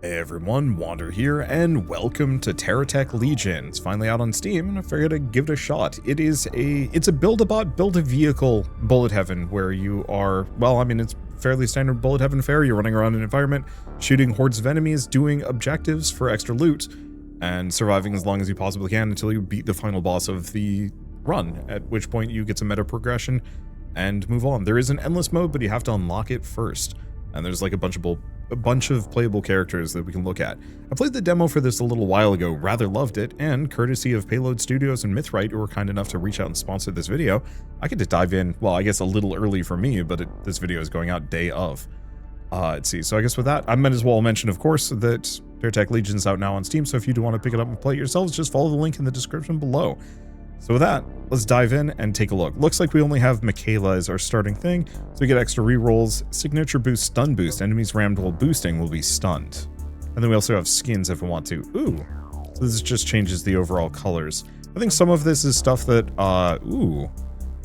Hey everyone, Wander here, and welcome to TerraTech Legion. It's finally out on Steam, and I figured I'd give it a shot. It's a build-a-bot, build-a-vehicle bullet heaven, where you are, well, I mean, it's fairly standard bullet heaven fare. You're running around an environment, shooting hordes of enemies, doing objectives for extra loot, and surviving as long as you possibly can until you beat the final boss of the run, at which point you get some meta progression and move on. There is an endless mode, but you have to unlock it first. And there's like a bunch of playable characters that we can look at. I played the demo for this a little while ago, rather loved it, and courtesy of Payload Studios and Mythright, who were kind enough to reach out and sponsor this video, I get to dive in, well, I guess a little early for me, but this video is going out day of. Let's see, so I guess with that, I might as well mention, of course, that TerraTech Legion's out now on Steam, so if you do want to pick it up and play it yourselves, just follow the link in the description below. So with that, let's dive in and take a look. Looks like we only have Michaela as our starting thing, so we get extra rerolls, signature boost, stun boost. Enemies rammed while boosting will be stunned. And then we also have skins if we want to. Ooh, so this just changes the overall colors. I think some of this is stuff that, ooh,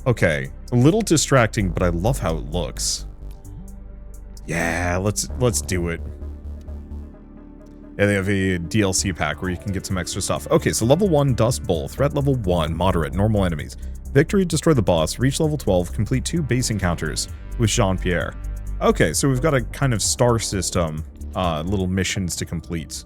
okay, a little distracting, but I love how it looks. Yeah, let's do it. Yeah, they have a DLC pack where you can get some extra stuff. Okay, so level 1, Dust Bowl. Threat level 1, moderate, normal enemies. Victory, destroy the boss. Reach level 12, complete 2 base encounters with Jean-Pierre. Okay, so we've got a kind of star system, little missions to complete.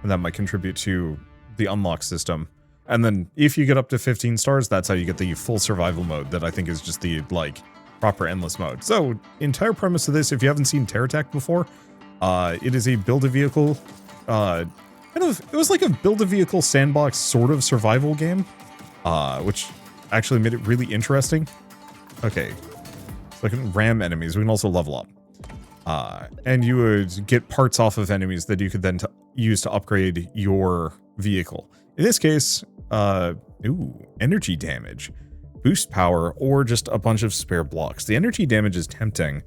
And that might contribute to the unlock system. And then if you get up to 15 stars, that's how you get the full survival mode that I think is just the, like, proper endless mode. So, entire premise of this, if you haven't seen TerraTech before, it is a build-a-vehicle, it was like a build-a-vehicle sandbox sort of survival game, which actually made it really interesting. Okay, so I can ram enemies, we can also level up. And you would get parts off of enemies that you could then use to upgrade your vehicle. In this case, ooh, energy damage, boost power, or just a bunch of spare blocks. The energy damage is tempting,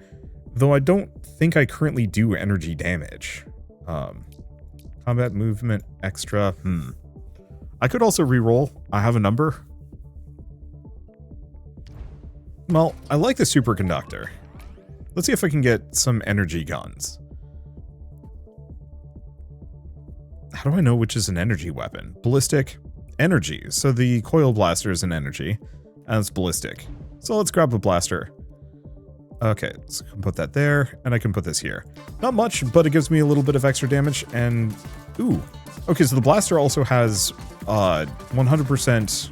though I don't think I currently do energy damage. Combat movement extra. I could also reroll. I have a number. Well, I like the superconductor. Let's see if I can get some energy guns. How do I know which is an energy weapon? Ballistic, energy. So the coil blaster is an energy, and it's ballistic. So let's grab a blaster. Okay, so I can put that there, and I can put this here. Not much, but it gives me a little bit of extra damage, and... Ooh. Okay, so the blaster also has 100%...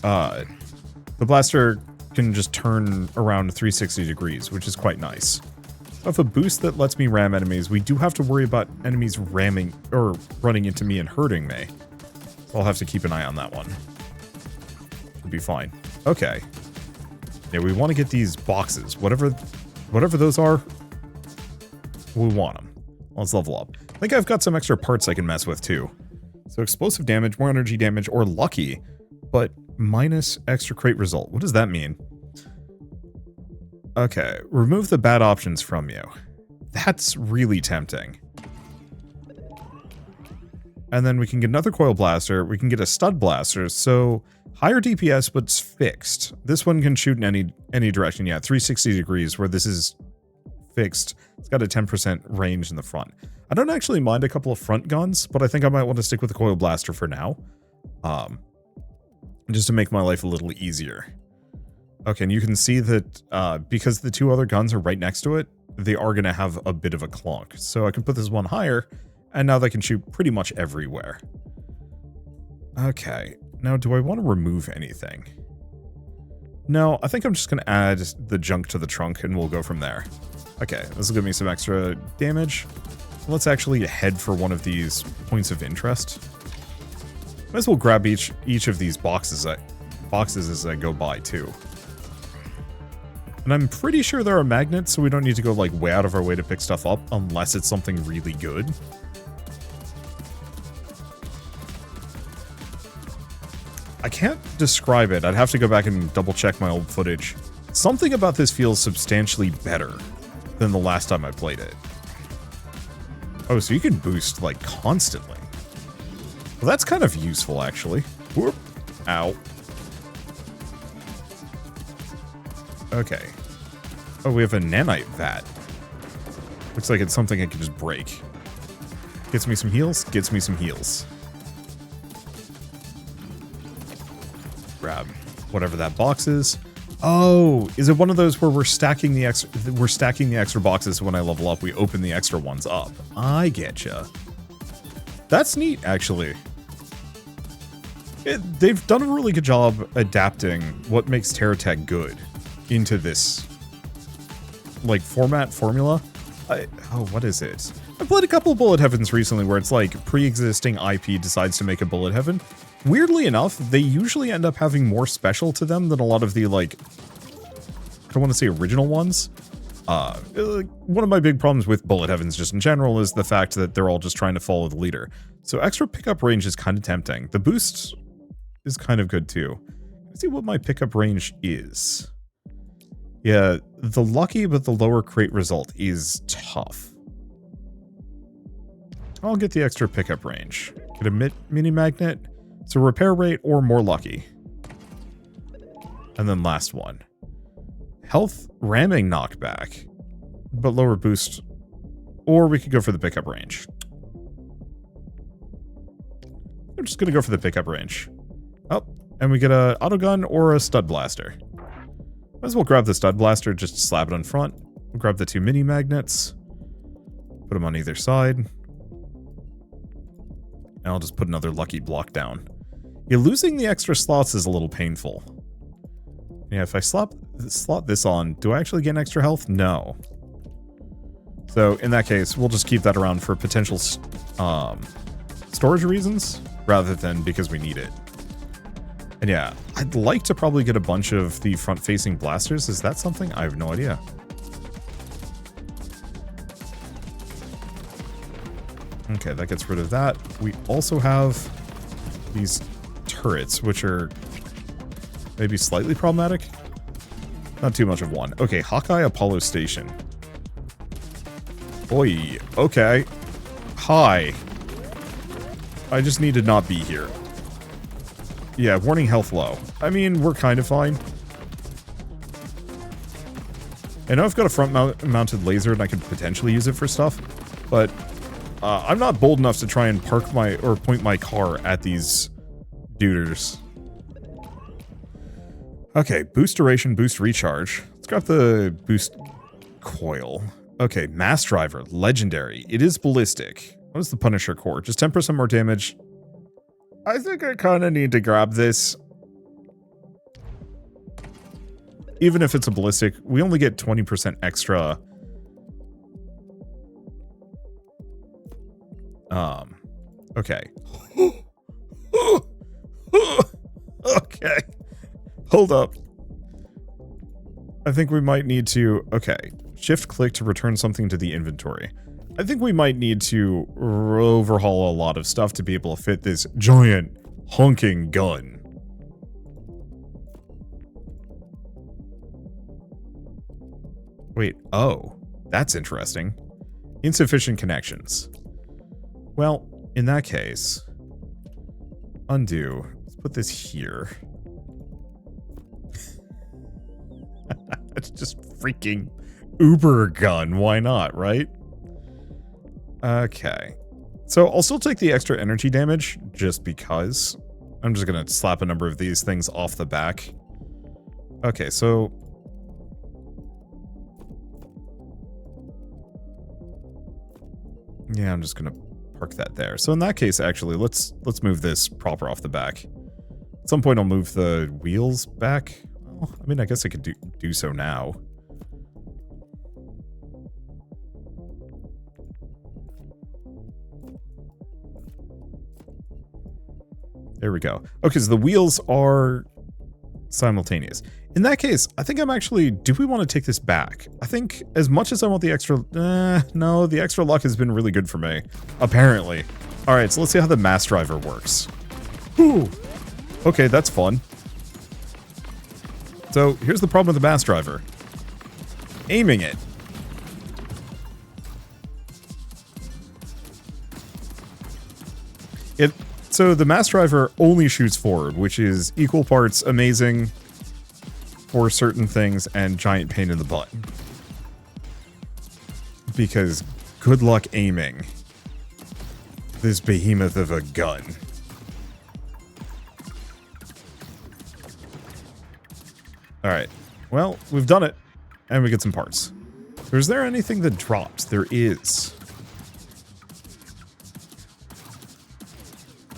the blaster can just turn around 360 degrees, which is quite nice. I have a boost that lets me ram enemies. We do have to worry about enemies ramming, or running into me and hurting me. So I'll have to keep an eye on that one. It'll be fine. Okay. Yeah, we want to get these boxes. Whatever those are, we want them. Let's level up. I think I've got some extra parts I can mess with too. So explosive damage, more energy damage, or lucky, but minus extra crate result. What does that mean? Okay, remove the bad options from you. That's really tempting. And then we can get another coil blaster. We can get a stud blaster. So higher DPS, but it's fixed. This one can shoot in any direction. Yeah, 360 degrees, where this is fixed. It's got a 10% range in the front. I don't actually mind a couple of front guns, but I think I might want to stick with the coil blaster for now. Just to make my life a little easier. Okay, and you can see that because the two other guns are right next to it, they are going to have a bit of a clunk. So I can put this one higher, and now they can shoot pretty much everywhere. Okay. Now, do I want to remove anything? No, I think I'm just going to add the junk to the trunk and we'll go from there. Okay, this will give me some extra damage. Let's actually head for one of these points of interest. Might as well grab each of these boxes as I go by too. And I'm pretty sure there are magnets, so we don't need to go like way out of our way to pick stuff up unless it's something really good. I can't describe it. I'd have to go back and double check my old footage. Something about this feels substantially better than the last time I played it. Oh, so you can boost, like, constantly. Well, that's kind of useful, actually. Whoop. Ow. Okay. Oh, we have a nanite vat. Looks like it's something I can just break. Gets me some heals, gets me some heals. Grab whatever that box is. Oh, is it one of those where we're stacking the extra boxes when I level up, we open the extra ones up? I getcha. That's neat, actually. They've done a really good job adapting what makes TerraTech good into this, like, formula. What is it? I played a couple of Bullet Heavens recently where it's like pre-existing IP decides to make a Bullet Heaven. Weirdly enough, they usually end up having more special to them than a lot of the, like, I don't want to say original ones. One of my big problems with Bullet Heavens just in general is the fact that they're all just trying to follow the leader. So extra pickup range is kind of tempting. The boost is kind of good too. Let's see what my pickup range is. Yeah, the lucky but the lower crate result is tough. I'll get the extra pickup range. Get a mini magnet. So repair rate or more lucky. And then last one. Health ramming knockback, but lower boost. Or we could go for the pickup range. I'm just going to go for the pickup range. Oh, and we get a autogun or a stud blaster. Might as well grab the stud blaster, just slap it on front. We'll grab the 2 mini magnets. Put them on either side. And I'll just put another lucky block down. Yeah, losing the extra slots is a little painful. Yeah, if I slot this on, do I actually get extra health? No. So, in that case, we'll just keep that around for potential storage reasons, rather than because we need it. And yeah, I'd like to probably get a bunch of the front-facing blasters. Is that something? I have no idea. Okay, that gets rid of that. We also have these turrets, which are maybe slightly problematic. Not too much of one. Okay, Hawkeye Apollo Station. Oi, okay. Hi. I just need to not be here. Yeah, warning health low. I mean, we're kind of fine. I know I've got a front-mounted laser and I could potentially use it for stuff, but I'm not bold enough to try and point my car at these duders. Okay, boost duration, boost recharge. Let's grab the boost coil. Okay, mass driver, legendary. It is ballistic. What is the Punisher core? Just 10% more damage. I think I kind of need to grab this. Even if it's a ballistic, we only get 20% extra. Okay. Okay. Hold up. I think we might need to... Okay. Shift click to return something to the inventory. I think we might need to overhaul a lot of stuff to be able to fit this giant honking gun. Wait, oh. That's interesting. Insufficient connections. Well, in that case... Undo. Let's put this here. It's just freaking uber gun. Why not, right? Okay. So I'll still take the extra energy damage just because. I'm just going to slap a number of these things off the back. Okay, so... Yeah, I'm just going to park that there. So in that case, actually, let's move this proper off the back. At some point, I'll move the wheels back. Well, I mean, I guess I could do so now. There we go. Okay, so the wheels are simultaneous. In that case, I think I'm actually... Do we want to take this back? I think as much as I want the extra... no, the extra luck has been really good for me. Apparently. Alright, so let's see how the mass driver works. Ooh. Okay, that's fun. So, here's the problem with the mass driver. Aiming it. So the mass driver only shoots forward, which is equal parts amazing for certain things and giant pain in the butt. because good luck aiming this behemoth of a gun. Alright, well, we've done it, and we get some parts. So is there anything that drops? There is.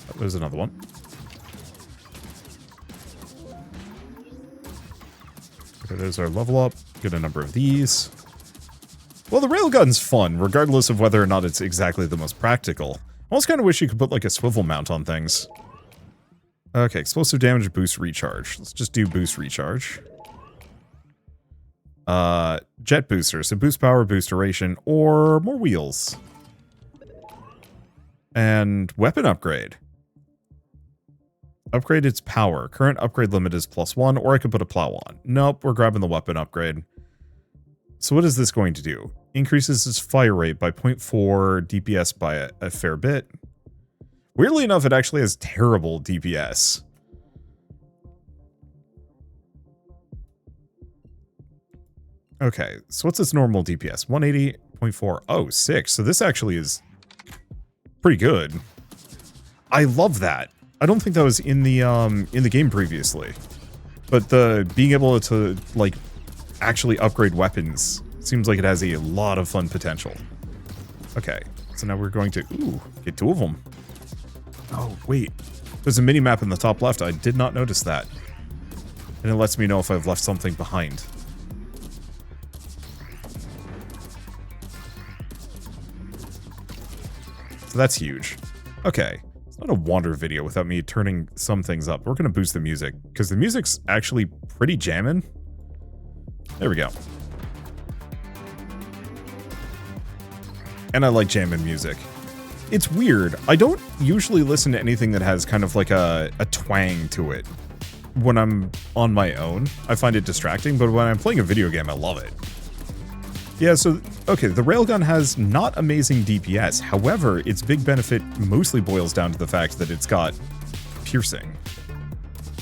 Oh, there's another one. Okay, there's our level up. Get a number of these. Well, the railgun's fun, regardless of whether or not it's exactly the most practical. I almost kind of wish you could put, like, a swivel mount on things. Okay, explosive damage, boost recharge. Let's just do boost recharge. Jet booster, so boost power, boost duration, or more wheels. And weapon upgrade. Upgrade its power. Current upgrade limit is +1, or I could put a plow on. Nope, we're grabbing the weapon upgrade. So what is this going to do? Increases its fire rate by 0.4, DPS by a fair bit. Weirdly enough, it actually has terrible DPS. Okay, so what's its normal DPS? 180.4. Oh, 6. So this actually is pretty good. I love that. I don't think that was in the game previously. But the being able to, like, actually upgrade weapons seems like it has a lot of fun potential. Okay, so now we're going to, ooh, get 2 of them. Oh, wait. There's a mini-map in the top left. I did not notice that. And it lets me know if I've left something behind. So that's huge. Okay. It's not a wander video without me turning some things up. We're going to boost the music, because the music's actually pretty jammin'. There we go. And I like jammin' music. It's weird. I don't usually listen to anything that has kind of like a twang to it when I'm on my own. I find it distracting, but when I'm playing a video game, I love it. Yeah, so, okay, the railgun has not amazing DPS. However, its big benefit mostly boils down to the fact that it's got piercing.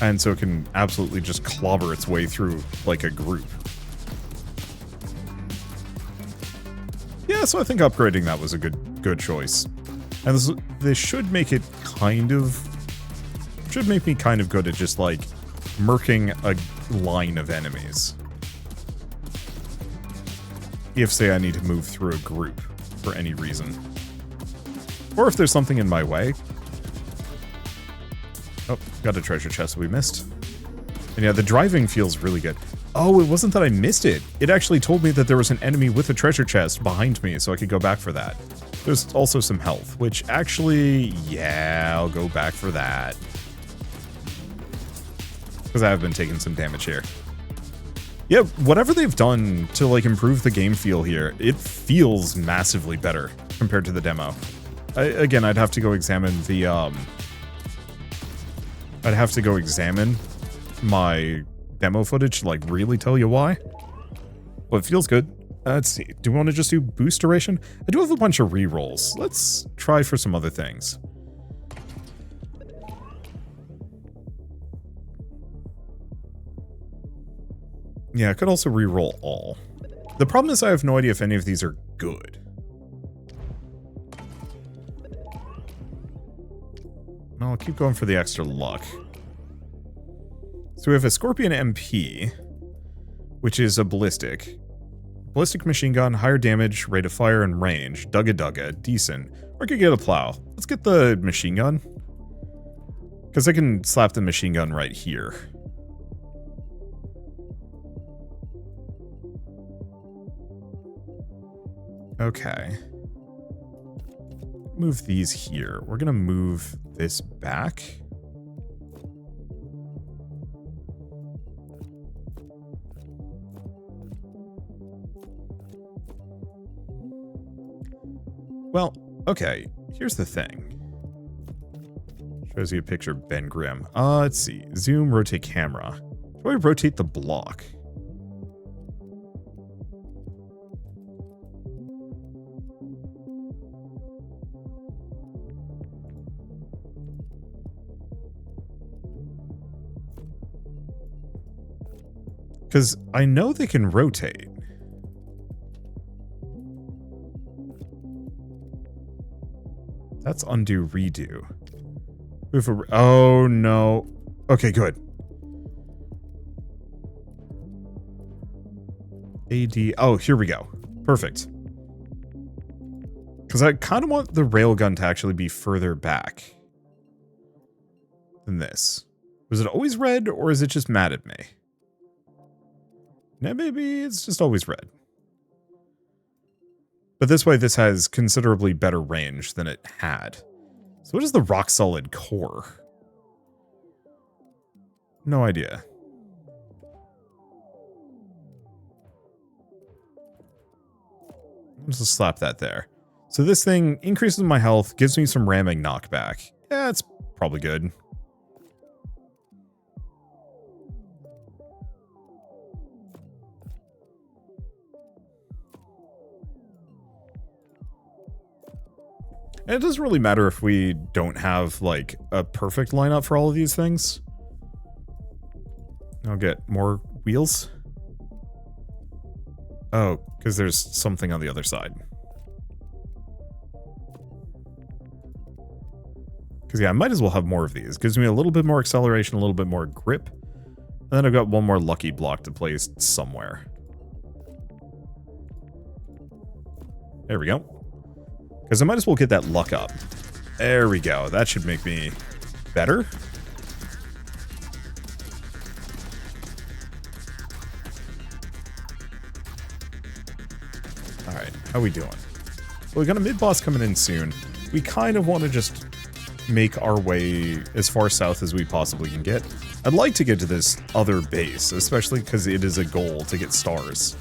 And so it can absolutely just clobber its way through, like, a group. Yeah, so I think upgrading that was a good choice. And this should make it kind of... should make me kind of good at just, like, murking a line of enemies. If, say, I need to move through a group for any reason. Or if there's something in my way. Oh, got a treasure chest we missed. And yeah, the driving feels really good. Oh, it wasn't that I missed it. It actually told me that there was an enemy with a treasure chest behind me, so I could go back for that. There's also some health, which actually, yeah, I'll go back for that. Because I have been taking some damage here. Yeah, whatever they've done to, like, improve the game feel here, it feels massively better compared to the demo. Again, I'd have to go examine the, I'd have to go examine my demo footage to, like, really tell you why. But it feels good. Let's see. Do we want to just do boost duration? I do have a bunch of rerolls. Let's try for some other things. Yeah, I could also reroll all. The problem is I have no idea if any of these are good. Well, I'll keep going for the extra luck. So we have a Scorpion MP, which is a ballistic. Ballistic machine gun, higher damage, rate of fire, and range. Dugga, decent. Or I could get a plow. Let's get the machine gun. Because I can slap the machine gun right here. Okay. Move these here. We're gonna move this back. Well, okay. Here's the thing. Shows you a picture of Ben Grimm. Let's see. Zoom, rotate camera. Do I rotate the block? Because I know they can rotate. That's undo, redo. Oh, no. Okay, good. AD. Oh, here we go. Perfect. Because I kind of want the railgun to actually be further back than this. Was it always red, or is it just mad at me? Yeah, maybe it's just always red. But this way, this has considerably better range than it had. So what is the rock-solid core? No idea. Let's just slap that there. So this thing increases my health, gives me some ramming knockback. Yeah, it's probably good. And it doesn't really matter if we don't have, like, a perfect lineup for all of these things. I'll get more wheels. Oh, because there's something on the other side. Because, yeah, I might as well have more of these. Gives me a little bit more acceleration, a little bit more grip. And then I've got one more lucky block to place somewhere. There we go. Because I might as well get that luck up. There we go. That should make me better. Alright, how we doing? Well, we got a mid-boss coming in soon. We kind of want to just make our way as far south as we possibly can get. I'd like to get to this other base, especially because it is a goal to get stars.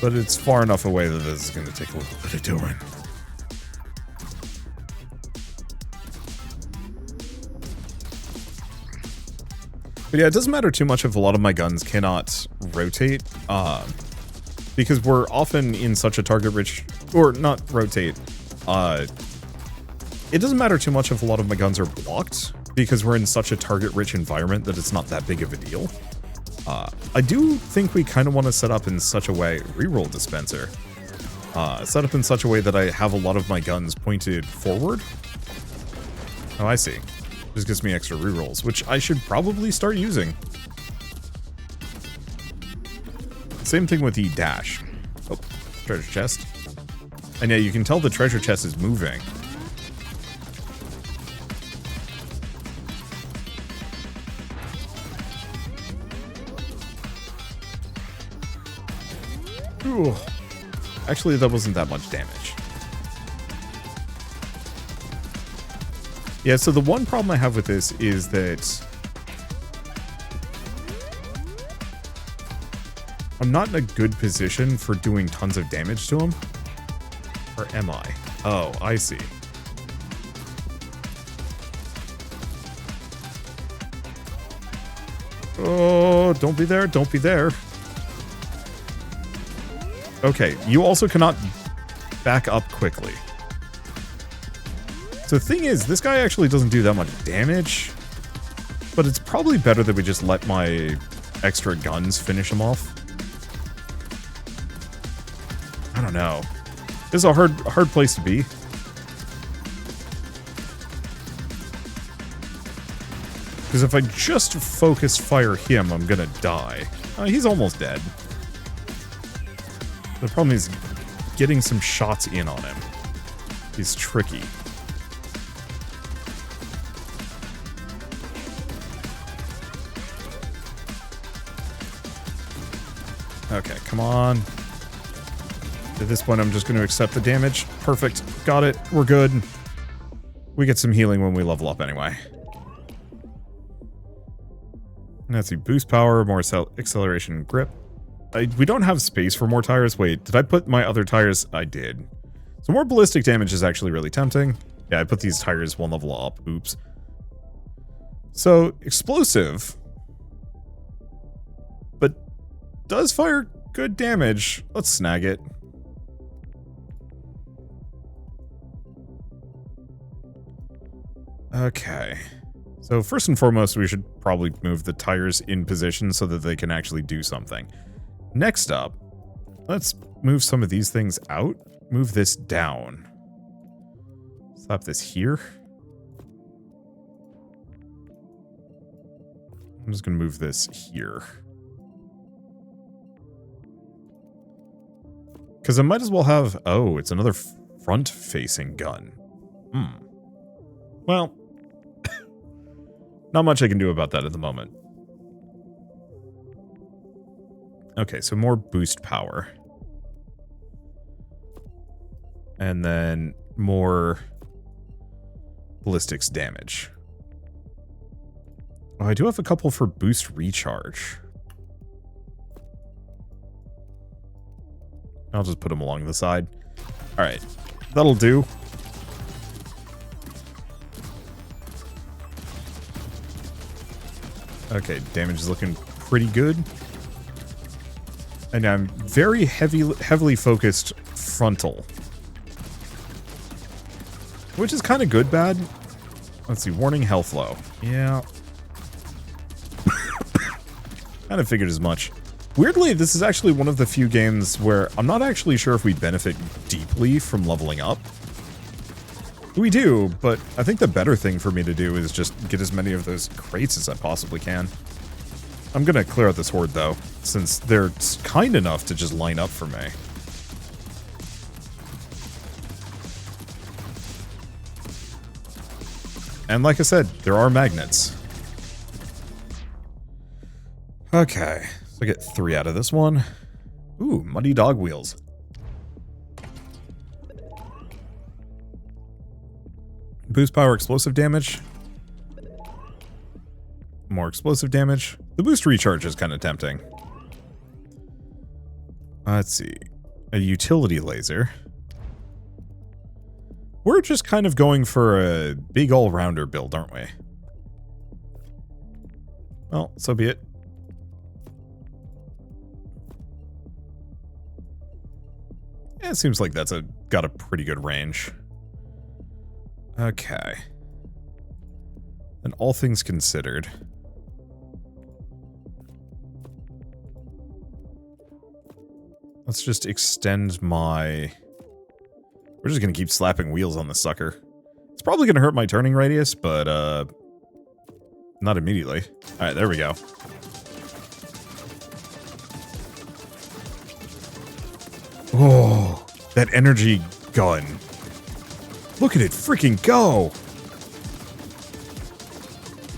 But it's far enough away that this is going to take a little bit of doing. But yeah, it doesn't matter too much if a lot of my guns cannot rotate, because we're often in such a target-rich, or not rotate, it doesn't matter too much if a lot of my guns are blocked, because we're in such a target-rich environment that it's not that big of a deal. I do think we kind of want to set up in such a way, reroll dispenser, set up in such a way that I have a lot of my guns pointed forward. Oh, I see. Just gives me extra rerolls, which I should probably start using. Same thing with the dash. Oh, treasure chest. And yeah, you can tell the treasure chest is moving. Ooh. Actually, that wasn't that much damage. Yeah, so the one problem I have with this is that I'm not in a good position for doing tons of damage to him. Or am I? Oh, I see. Oh, don't be there, don't be there. Okay, you also cannot back up quickly. So the thing is, this guy actually doesn't do that much damage, but it's probably better that we just let my extra guns finish him off. I don't know. This is a hard place to be. Because if I just focus fire him, I'm gonna die. He's almost dead. The problem is getting some shots in on him is tricky. Okay, come on. At this point, I'm just going to accept the damage. Perfect. Got it. We're good. We get some healing when we level up anyway. Let's see. Boost power, more acceleration and grip. We don't have space for more tires. Wait, did I put my other tires? I did. So more ballistic damage is actually really tempting. Yeah, I put these tires one level up. Oops. So, explosive. But does fire good damage. Let's snag it. Okay. So first and foremost, we should probably move the tires in position so that they can actually do something. Next up, let's move some of these things out. Move this down. Slap this here. I'm just going to move this here. Because I might as well have... Oh, it's another front-facing gun. Well, not much I can do about that at the moment. Okay, so more boost power. And then more ballistics damage. Oh, I do have a couple for boost recharge. I'll just put them along the side. Alright, that'll do. Okay, damage is looking pretty good. And I'm very heavily focused frontal. Which is kind of good, bad. Let's see, warning health low. Yeah. Kind of figured as much. Weirdly, this is actually one of the few games where I'm not actually sure if we benefit deeply from leveling up. We do, but I think the better thing for me to do is just get as many of those crates as I possibly can. I'm gonna clear out this horde, though, since they're kind enough to just line up for me. And like I said, there are magnets. Okay, so I get 3 out of this one. Ooh, muddy dog wheels. Boost power explosive damage. More explosive damage. The boost recharge is kind of tempting. Let's see. A utility laser. We're just kind of going for a big all-rounder build, aren't we? Well, so be it. Yeah, it seems like that's got a pretty good range. Okay. And all things considered... let's just extend my... We're just gonna keep slapping wheels on this sucker. It's probably gonna hurt my turning radius, but, not immediately. Alright, there we go. Oh, that energy gun. Look at it freaking go!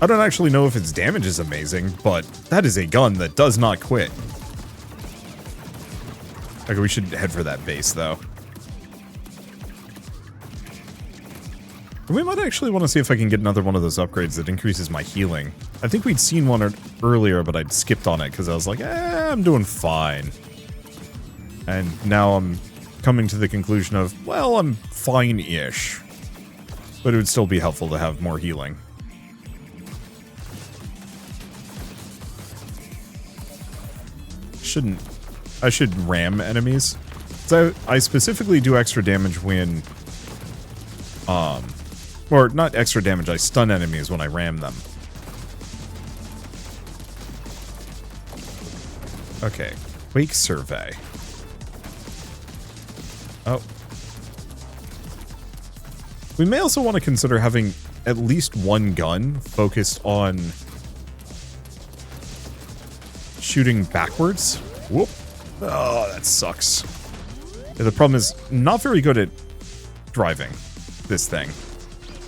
I don't actually know if its damage is amazing, but that is a gun that does not quit. Okay, we should head for that base, though. We might actually want to see if I can get another one of those upgrades that increases my healing. I think we'd seen one earlier, but I'd skipped on it because I was like, I'm doing fine. And now I'm coming to the conclusion of, well, I'm fine-ish. But it would still be helpful to have more healing. I should ram enemies. So I specifically do extra damage when... or not extra damage, I stun enemies when I ram them. Okay, Quake Survey. Oh. We may also want to consider having at least one gun focused on shooting backwards. Whoop. Oh, that sucks. Yeah, the problem is, not very good at driving this thing.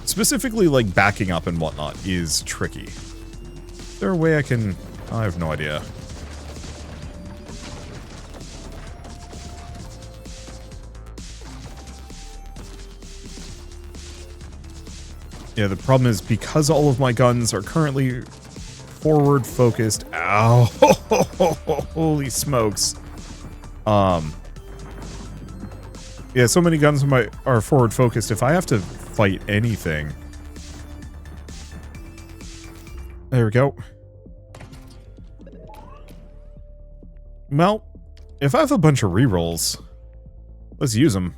Specifically, like, backing up and whatnot is tricky. Is there a way I can... I have no idea. Yeah, the problem is, because all of my guns are currently forward focused... Ow! Holy smokes. Yeah, so many guns are forward focused. If I have to fight anything... There we go. Well, if I have a bunch of rerolls, let's use them.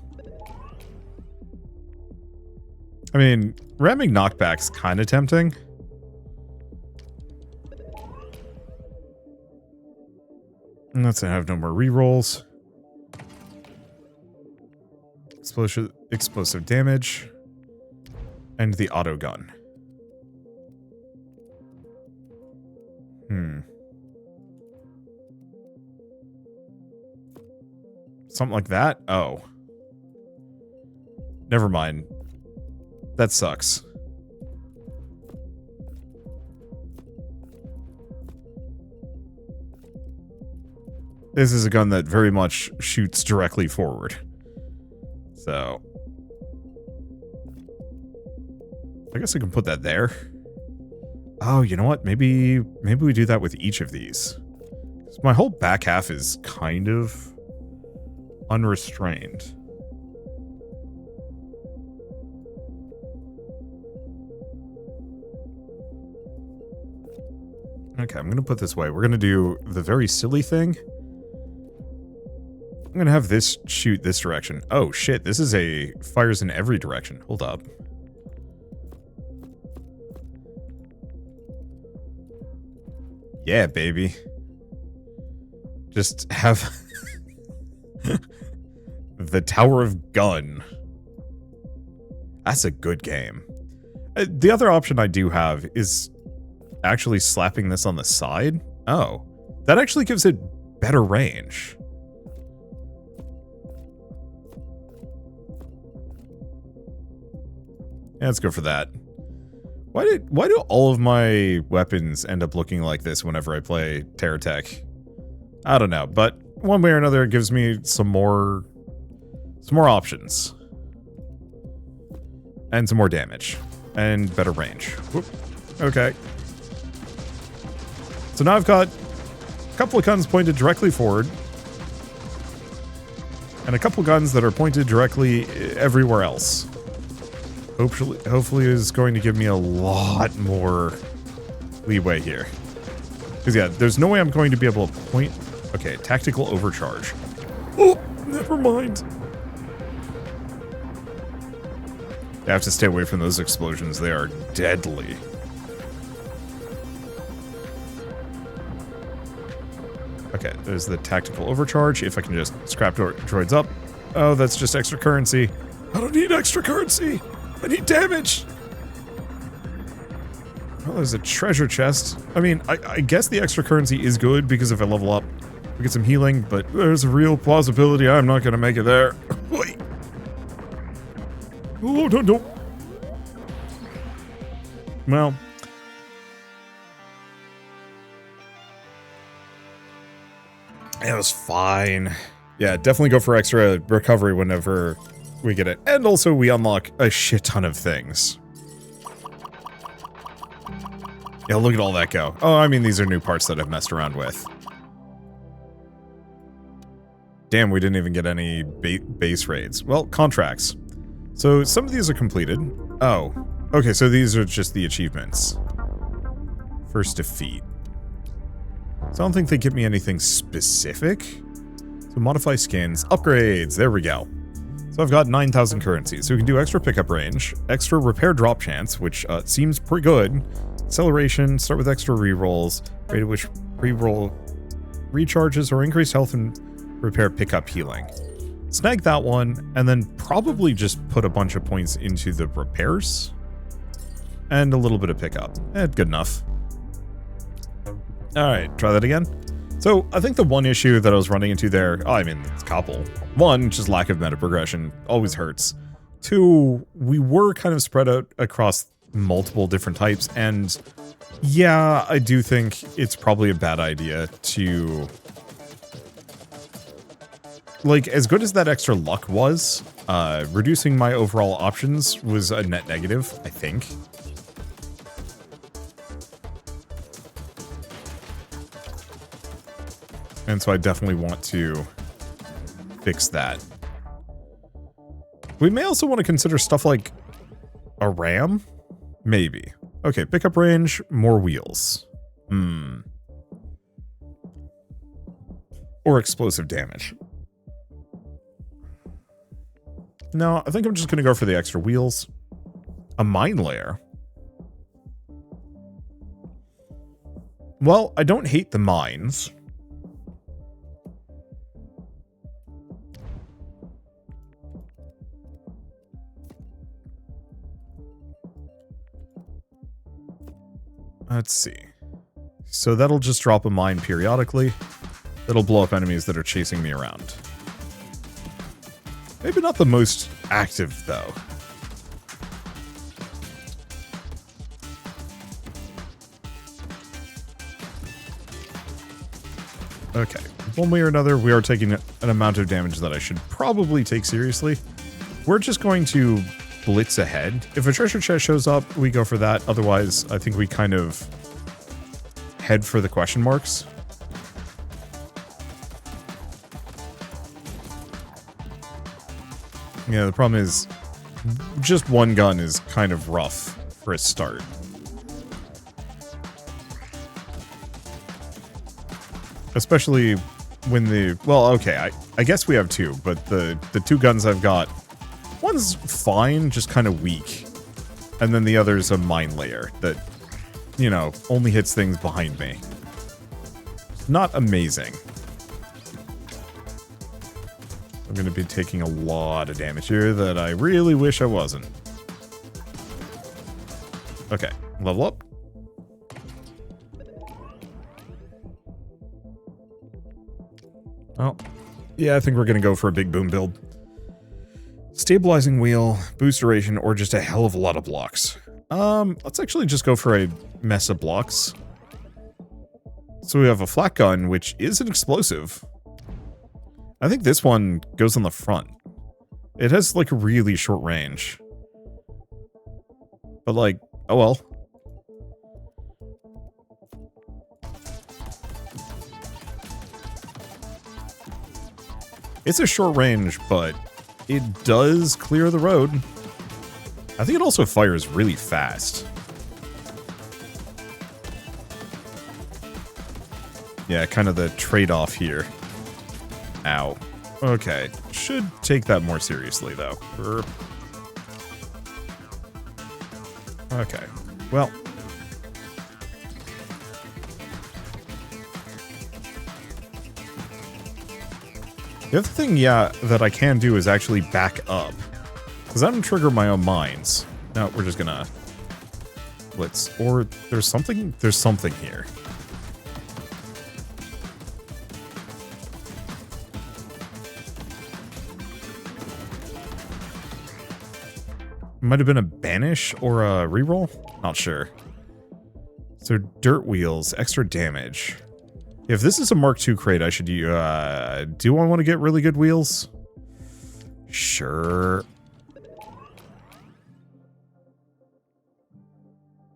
I mean, ramming knockback's kind of tempting. And let's have no more rerolls. Explosive damage. And the auto gun. Something like that? Oh. Never mind. That sucks. This is a gun that very much shoots directly forward. So. I guess I can put that there. Oh, you know what? Maybe we do that with each of these. My whole back half is kind of unrestrained. Okay, I'm going to put this way. We're going to do the very silly thing. I'm going to have this shoot this direction. Oh, shit. This is a fires in every direction. Hold up. Yeah, baby. Just have the Tower of Gun. That's a good game. The other option I do have is actually slapping this on the side. Oh, that actually gives it better range. Yeah, let's go for that. Why do all of my weapons end up looking like this whenever I play TerraTech? I don't know, but one way or another it gives me some more options. And some more damage. And better range. Whoop. Okay. So now I've got a couple of guns pointed directly forward. And a couple guns that are pointed directly everywhere else. Hopefully is going to give me a lot more leeway here. Because yeah, there's no way I'm going to be able to point... Okay, tactical overcharge. Oh, never mind. I have to stay away from those explosions. They are deadly. Okay, there's the tactical overcharge. If I can just scrap droids up. Oh, that's just extra currency. I don't need extra currency. I need damage! Well, there's a treasure chest. I mean, I guess the extra currency is good because if I level up, we get some healing, but there's a real plausibility I'm not gonna make it there. Wait. Oh, don't. Well. It was fine. Yeah, definitely go for extra recovery whenever we get it. And also we unlock a shit ton of things. Yeah, look at all that go. Oh, I mean, these are new parts that I've messed around with. Damn, we didn't even get any base raids. Well, contracts. So some of these are completed. Oh, okay, so these are just the achievements. First defeat. So I don't think they give me anything specific. So modify skins, upgrades, there we go. So I've got 9,000 currency, so we can do extra pickup range, extra repair drop chance, which seems pretty good. Acceleration, start with extra rerolls, rate at which reroll recharges or increased health and repair pickup healing. Snag that one, and then probably just put a bunch of points into the repairs. And a little bit of pickup. Good enough. Alright, try that again. So, I think the one issue that I was running into there, I mean, it's a couple. One, just lack of meta progression, always hurts. Two, we were kind of spread out across multiple different types, and yeah, I do think it's probably a bad idea to... Like, as good as that extra luck was, reducing my overall options was a net negative, I think. And so I definitely want to fix that. We may also want to consider stuff like a ram? Maybe. Okay, pickup range, more wheels. Or explosive damage. No, I think I'm just going to go for the extra wheels. A mine layer. Well, I don't hate the mines. Let's see. So that'll just drop a mine periodically. That'll blow up enemies that are chasing me around. Maybe not the most active, though. Okay. One way or another, we are taking an amount of damage that I should probably take seriously. We're just going to blitz ahead. If a treasure chest shows up, we go for that. Otherwise, I think we kind of head for the question marks. Yeah, the problem is just one gun is kind of rough for a start. Especially when the... Well, okay, I guess we have two, but the two guns I've got, one's fine, just kind of weak. And then the other's a mine layer that, you know, only hits things behind me. Not amazing. I'm going to be taking a lot of damage here that I really wish I wasn't. Okay, level up. Oh, yeah, I think we're going to go for a big boom build. Stabilizing wheel, boost duration, or just a hell of a lot of blocks. Let's actually just go for a mess of blocks. So we have a flat gun, which is an explosive. I think this one goes on the front. It has, like, a really short range. But, like, oh well. It's a short range, but it does clear the road. I think it also fires really fast. Yeah, kind of the trade-off here. Ow. Okay, should take that more seriously, though. Okay, well. The other thing, yeah, that I can do is actually back up. Because I don't trigger my own mines. No, we're just gonna... Blitz. Or there's something here. Might have been a banish or a reroll? Not sure. So dirt wheels, extra damage. If this is a Mark II crate, I should do I want to get really good wheels? Sure.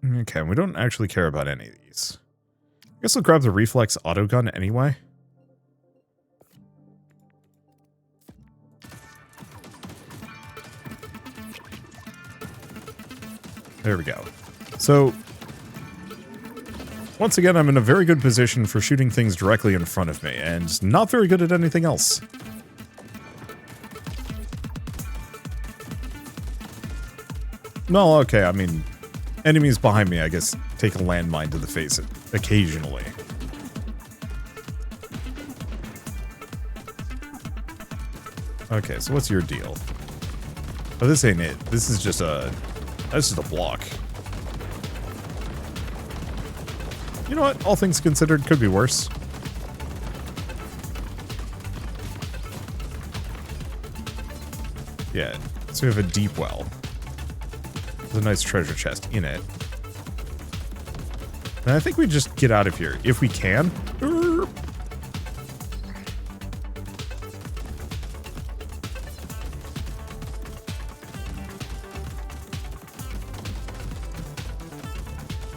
Okay, we don't actually care about any of these. I guess I'll grab the reflex autogun anyway. There we go. So, once again, I'm in a very good position for shooting things directly in front of me, and not very good at anything else. Well, okay, I mean, enemies behind me, I guess, take a landmine to the face occasionally. Okay, so what's your deal? Oh, this ain't it. This is just a... That's just a block. You know what? All things considered, could be worse. Yeah, so we have a deep well. There's a nice treasure chest in it. And I think we just get out of here, if we can.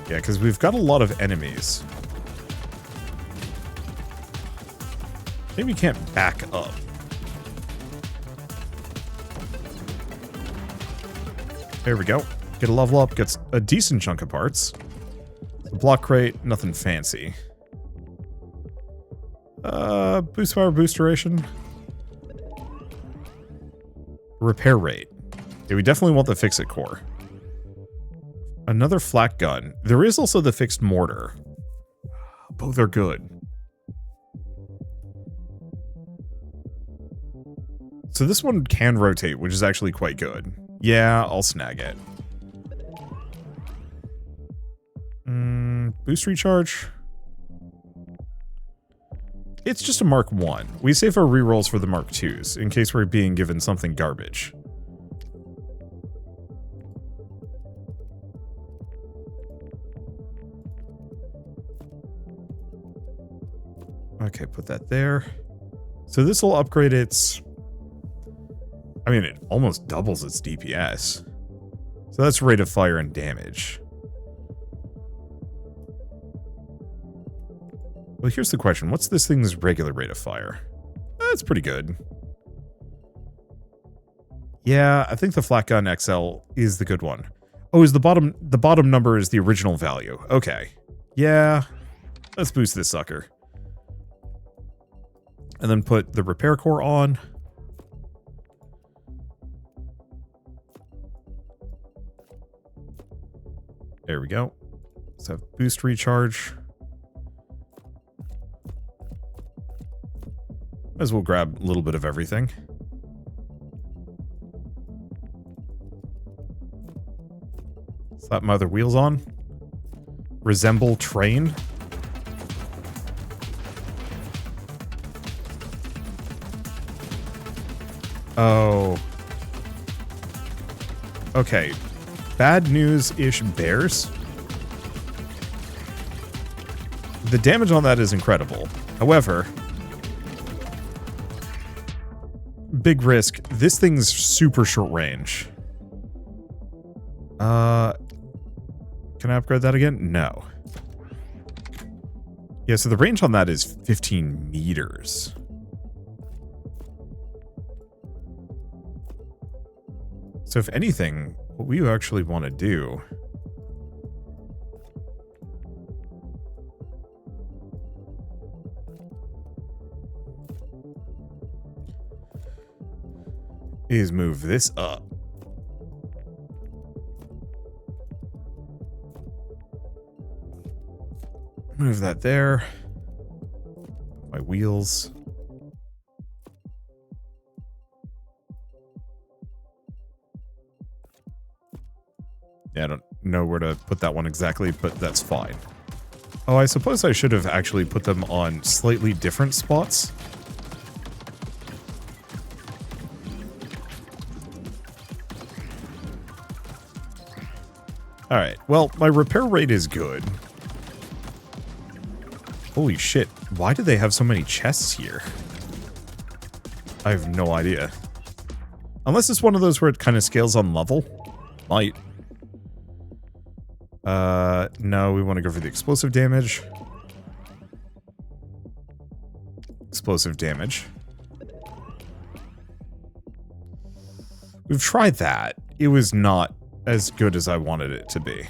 Yeah, because we've got a lot of enemies. Maybe we can't back up. There we go. Get a level up, gets a decent chunk of parts. The block crate, nothing fancy. Boost power, boost duration. Repair rate. Yeah, we definitely want the fix-it core. Another flat gun. There is also the fixed mortar. Both are good. So this one can rotate, which is actually quite good. Yeah, I'll snag it. Boost recharge. It's just a Mark 1. We save our rerolls for the Mark 2s, in case we're being given something garbage. Okay, put that there. So this will upgrade its... I mean, it almost doubles its DPS. So that's rate of fire and damage. Well, here's the question. What's this thing's regular rate of fire? That's pretty good. Yeah, I think the Flat Gun XL is the good one. Oh, is the bottom number is the original value. Okay. Yeah. Let's boost this sucker. And then put the repair core on. There we go. Let's have boost recharge. Might as well grab a little bit of everything. Slap my other wheels on. Resemble train. Oh. Okay. Bad news-ish bears. The damage on that is incredible. However, big risk. This thing's super short range. Can I upgrade that again? No. Yeah, so the range on that is 15 meters. So if anything, what we actually want to do is move this up. Move that there. My wheels. Yeah, I don't know where to put that one exactly, but that's fine. Oh, I suppose I should have actually put them on slightly different spots. Alright, well, my repair rate is good. Holy shit, why do they have so many chests here? I have no idea. Unless it's one of those where it kind of scales on level. Might. No, we want to go for the explosive damage. Explosive damage. We've tried that. It was not as good as I wanted it to be.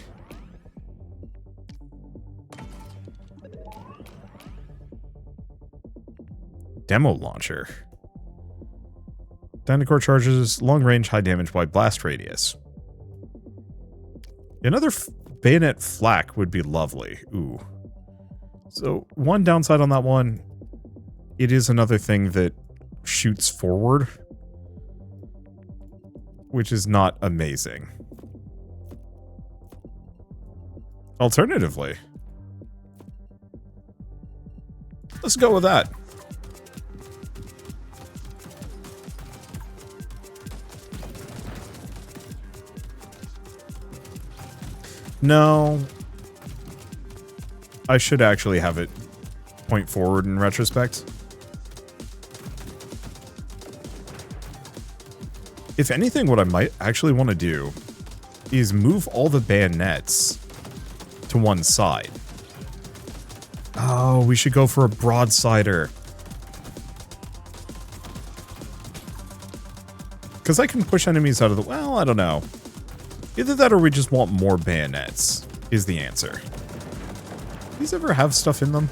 Demo launcher. Dynacore charges long range, high damage, wide blast radius. Another bayonet flak would be lovely. Ooh. So one downside on that one, it is another thing that shoots forward, which is not amazing. Alternatively, let's go with that. No. I should actually have it point forward in retrospect. If anything, what I might actually want to do is move all the bayonets to one side. Oh, we should go for a broadsider. Because I can push enemies out of the... Well, I don't know. Either that or we just want more bayonets, is the answer. These ever have stuff in them?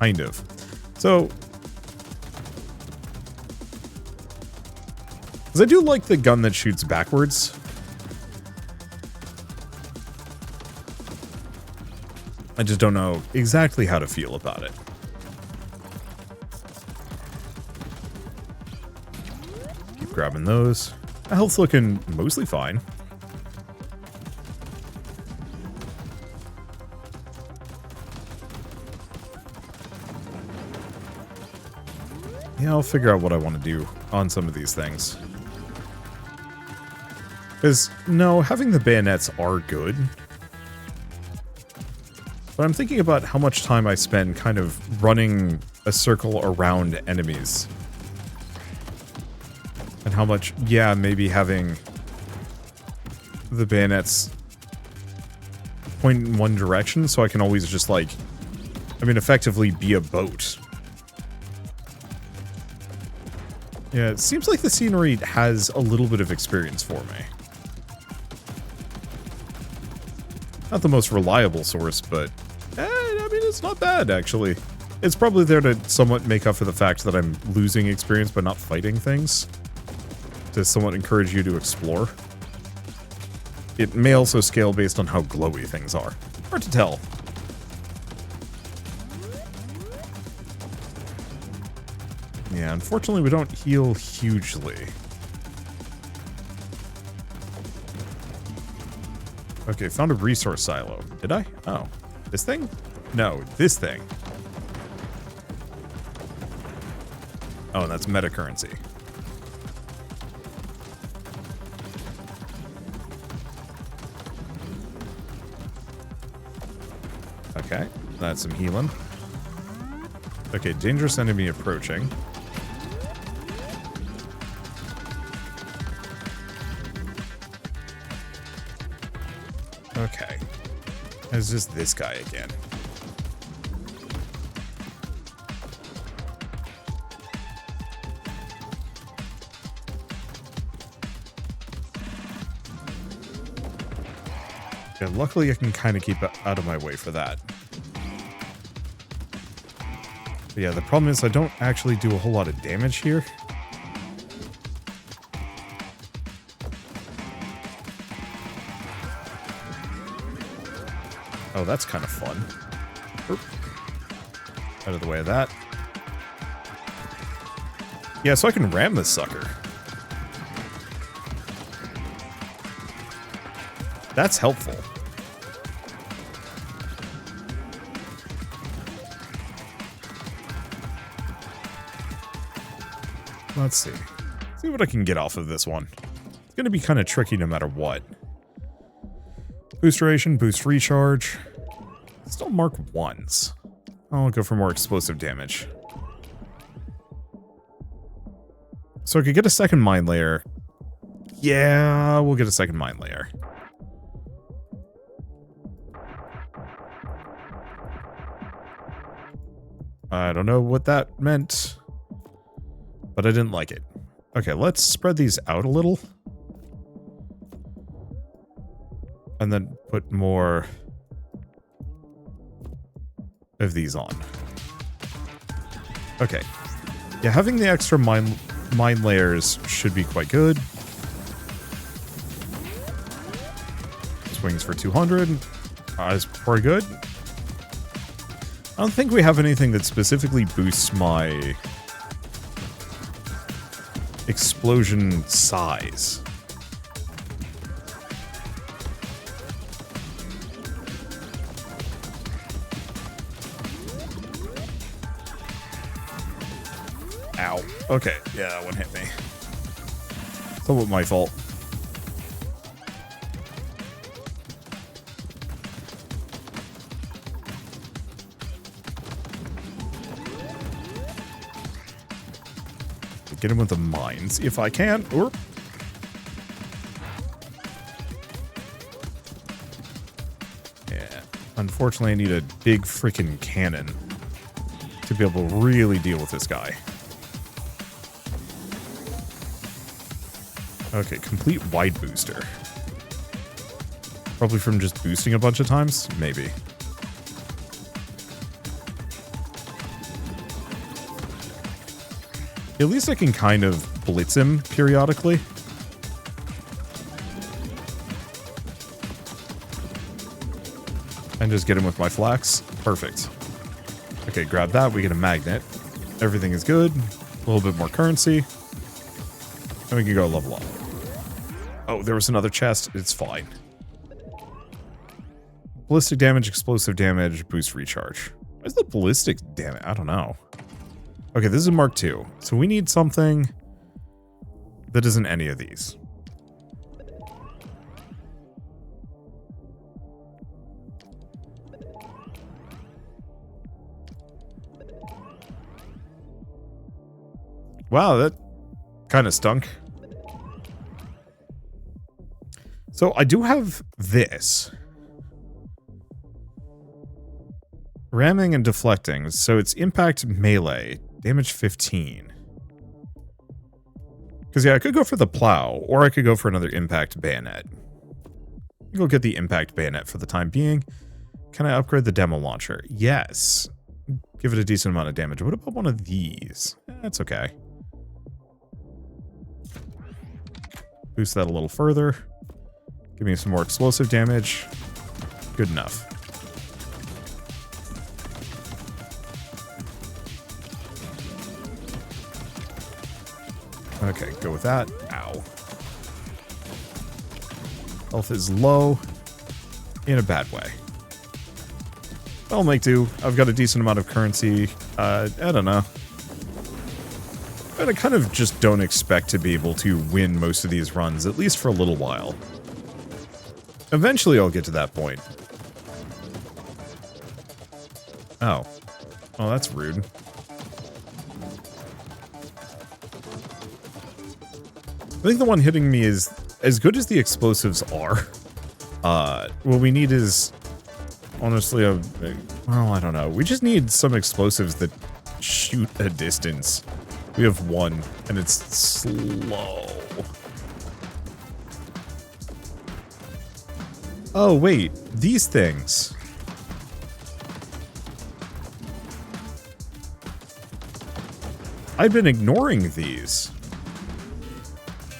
Kind of. So... because I do like the gun that shoots backwards. I just don't know exactly how to feel about it. Keep grabbing those. My health's looking mostly fine. Yeah, I'll figure out what I want to do on some of these things. Because, no, having the bayonets are good. But I'm thinking about how much time I spend kind of running a circle around enemies. And how much, yeah, maybe having the bayonets point in one direction so I can always just, like, I mean, effectively be a boat. Yeah, it seems like the scenery has a little bit of experience for me. Not the most reliable source, but I mean, it's not bad, actually. It's probably there to somewhat make up for the fact that I'm losing experience by not fighting things. To somewhat encourage you to explore. It may also scale based on how glowy things are. Hard to tell. Yeah, unfortunately we don't heal hugely. Okay, found a resource silo. Did I? Oh. This thing? No, this thing. Oh, and that's meta currency. Okay, that's some healing. Okay, dangerous enemy approaching. Okay. It's just this guy again. Yeah, luckily I can kind of keep out of my way for that. But yeah, the problem is I don't actually do a whole lot of damage here. Oh, that's kind of fun. Oop. Out of the way of that. Yeah, so I can ram this sucker. That's helpful. Let's see. See what I can get off of this one. It's going to be kind of tricky no matter what. Boost duration, boost recharge. Still mark 1s. I'll go for more explosive damage. So I could get a second mine layer. Yeah, we'll get a second mine layer. I don't know what that meant, but I didn't like it. Okay, let's spread these out a little. And then put more of these on. Okay. Yeah, having the extra mine layers should be quite good. Swings for 200. Is pretty good. I don't think we have anything that specifically boosts my explosion size. Ow. Okay, yeah, that one hit me. Somewhat my fault. Get him with the mines if I can. Or yeah. Unfortunately, I need a big freaking cannon to be able to really deal with this guy. Okay, complete wide booster. Probably from just boosting a bunch of times? Maybe. At least I can kind of blitz him periodically. And just get him with my flax. Perfect. Okay, grab that. We get a magnet. Everything is good. A little bit more currency. And we can go level up. Oh, there was another chest. It's fine. Ballistic damage, explosive damage, boost recharge. Where's the ballistic damage? I don't know. Okay, this is Mark II. So we need something that isn't any of these. Wow, that kind of stunk. So I do have this. Ramming and deflecting. So it's impact melee. Damage 15. Because yeah, I could go for the plow, or I could go for another impact bayonet. Go get the impact bayonet for the time being. Can I upgrade the demo launcher? Yes. Give it a decent amount of damage. What about one of these? That's okay. Boost that a little further. Give me some more explosive damage. Good enough. Okay, go with that. Ow. Health is low. In a bad way. I'll make do. I've got a decent amount of currency. I don't know. But I kind of just don't expect to be able to win most of these runs, at least for a little while. Eventually I'll get to that point. Oh. Oh, that's rude. I think the one hitting me is, as good as the explosives are, what we need is, honestly, well, I don't know. We just need some explosives that shoot a distance. We have one, and it's slow. Oh, wait. These things. I've been ignoring these.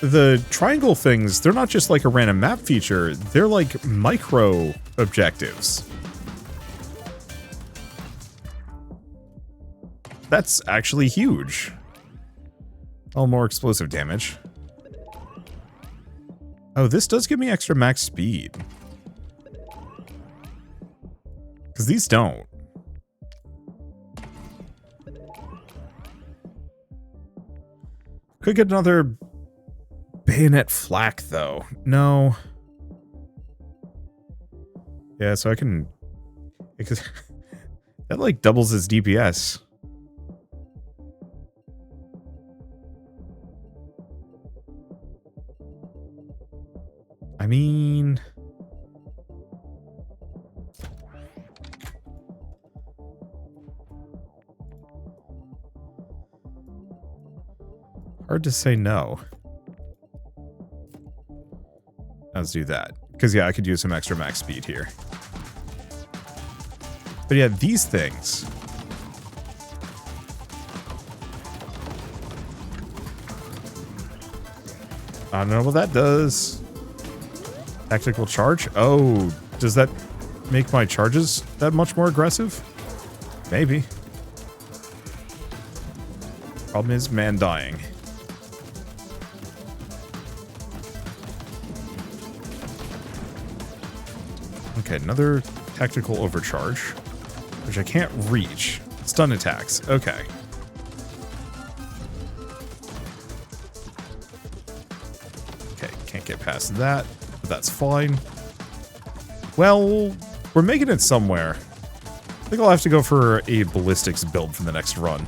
The triangle things, they're not just like a random map feature. They're like micro objectives. That's actually huge. Oh, more explosive damage. Oh, this does give me extra max speed. Because these don't. Could get another bayonet flak, though. No. Yeah, so I can... Because that, like, doubles his DPS. I mean... Hard to say no. Let's do that. Because, yeah, I could use some extra max speed here. But yeah, these things... I don't know what that does. Tactical charge? Oh, does that make my charges that much more aggressive? Maybe. Problem is, man dying. Okay, another tactical overcharge, which I can't reach. Stun attacks. Okay. Okay, can't get past that. But that's fine. Well, we're making it somewhere. I think I'll have to go for a ballistics build for the next run.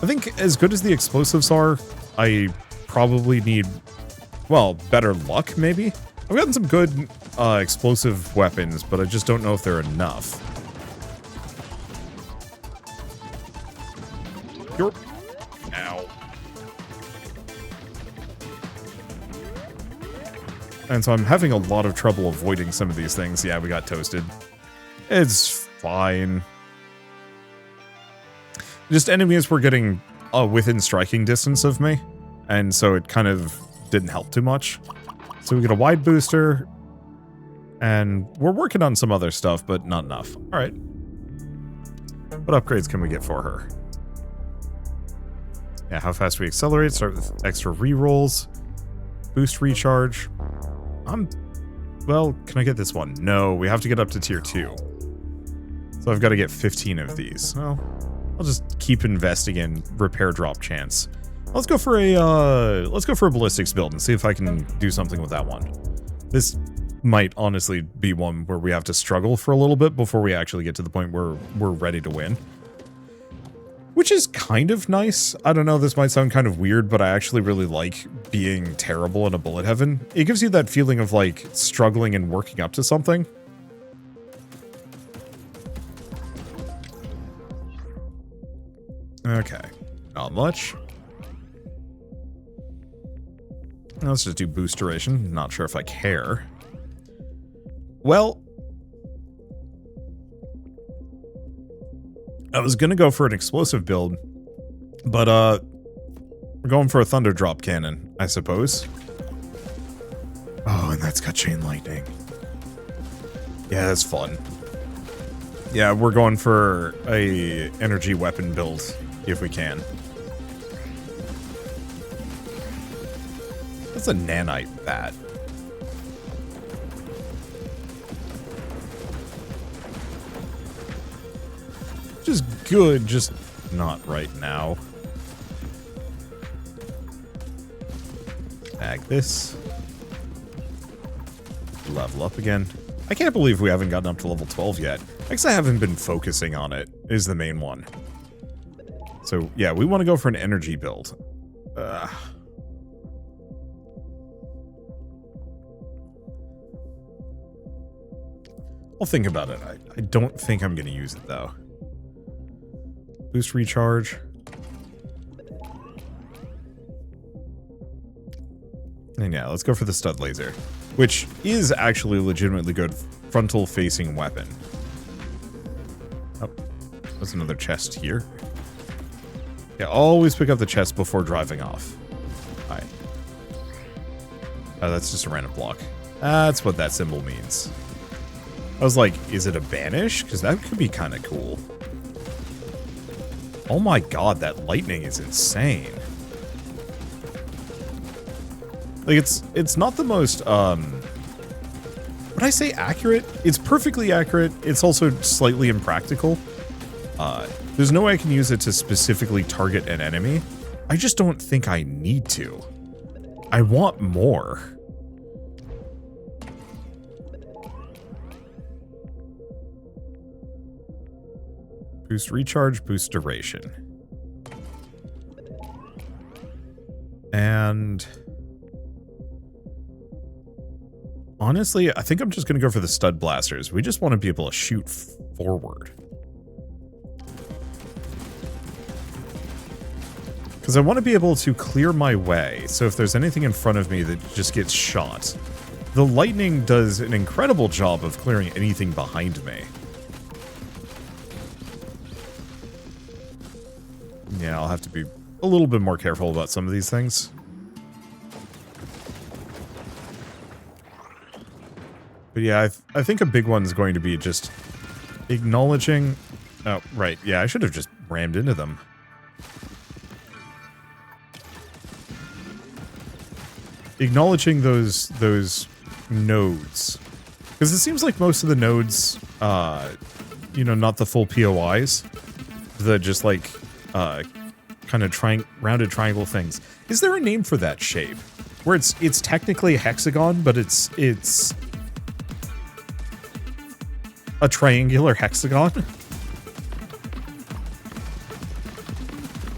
I think as good as the explosives are, I probably need, well, better luck, maybe? I've gotten some good explosive weapons, but I just don't know if they're enough. Ow. And so I'm having a lot of trouble avoiding some of these things. Yeah, we got toasted. It's fine. Just enemies were getting within striking distance of me, and so it kind of didn't help too much. So we get a wide booster, and we're working on some other stuff, but not enough. All right. What upgrades can we get for her? Yeah, how fast we accelerate. Start with extra rerolls. Boost recharge. Well, can I get this one? No, we have to get up to tier 2. So I've got to get 15 of these. Well, I'll just keep investing in repair drop chance. Let's go for a ballistics build and see if I can do something with that one. This might honestly be one where we have to struggle for a little bit before we actually get to the point where we're ready to win. Which is kind of nice. I don't know, this might sound kind of weird, but I actually really like being terrible in a bullet heaven. It gives you that feeling of like struggling and working up to something. Okay, not much. Let's just do boost duration. Not sure if I care. Well, I was gonna go for an explosive build, but we're going for a thunder drop cannon, I suppose. Oh, and that's got chain lightning. Yeah, that's fun. Yeah, we're going for a energy weapon build if we can. That's a nanite bat. Which is good, just not right now. Bag this. Level up again. I can't believe we haven't gotten up to level 12 yet. I guess I haven't been focusing on it, is the main one. So, yeah, we want to go for an energy build. I'll think about it. I don't think I'm going to use it, though. Boost recharge. And yeah, let's go for the stud laser, which is actually a legitimately good frontal-facing weapon. Oh, there's another chest here. Yeah, always pick up the chest before driving off. Alright. Oh, that's just a random block. That's what that symbol means. I was like, is it a banish? Because that could be kind of cool. Oh my god, that lightning is insane. Like, it's not the most, would I say accurate? It's perfectly accurate. It's also slightly impractical. There's no way I can use it to specifically target an enemy. I just don't think I need to. I want more. Boost recharge, boost duration. And honestly, I think I'm just going to go for the stud blasters. We just want to be able to shoot forward. Because I want to be able to clear my way, so if there's anything in front of me that just gets shot. The lightning does an incredible job of clearing anything behind me. Yeah, I'll have to be a little bit more careful about some of these things. But yeah, I think a big one is going to be just acknowledging... Oh, right. Yeah, I should have just rammed into them. Acknowledging those nodes. Because it seems like most of the nodes, you know, not the full POIs, the just like, kind of rounded triangle things. Is there a name for that shape? Where it's technically a hexagon, but it's a triangular hexagon?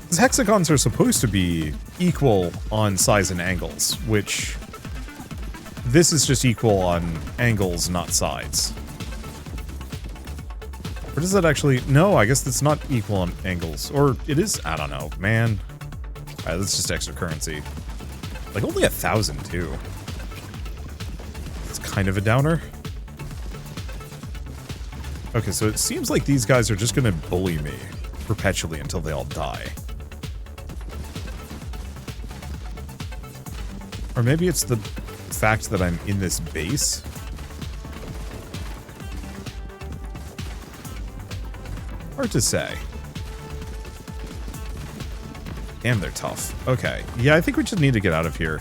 Because hexagons are supposed to be equal on size and angles, which this is just equal on angles, not sides. Or does that actually... No, I guess that's not equal on angles. Or it is... I don't know, man. Alright, that's just extra currency. Like, only 1,000, too. It's kind of a downer. Okay, so it seems like these guys are just gonna bully me perpetually until they all die. Or maybe it's the fact that I'm in this base. Hard to say. Damn, they're tough. Okay. Yeah, I think we just need to get out of here.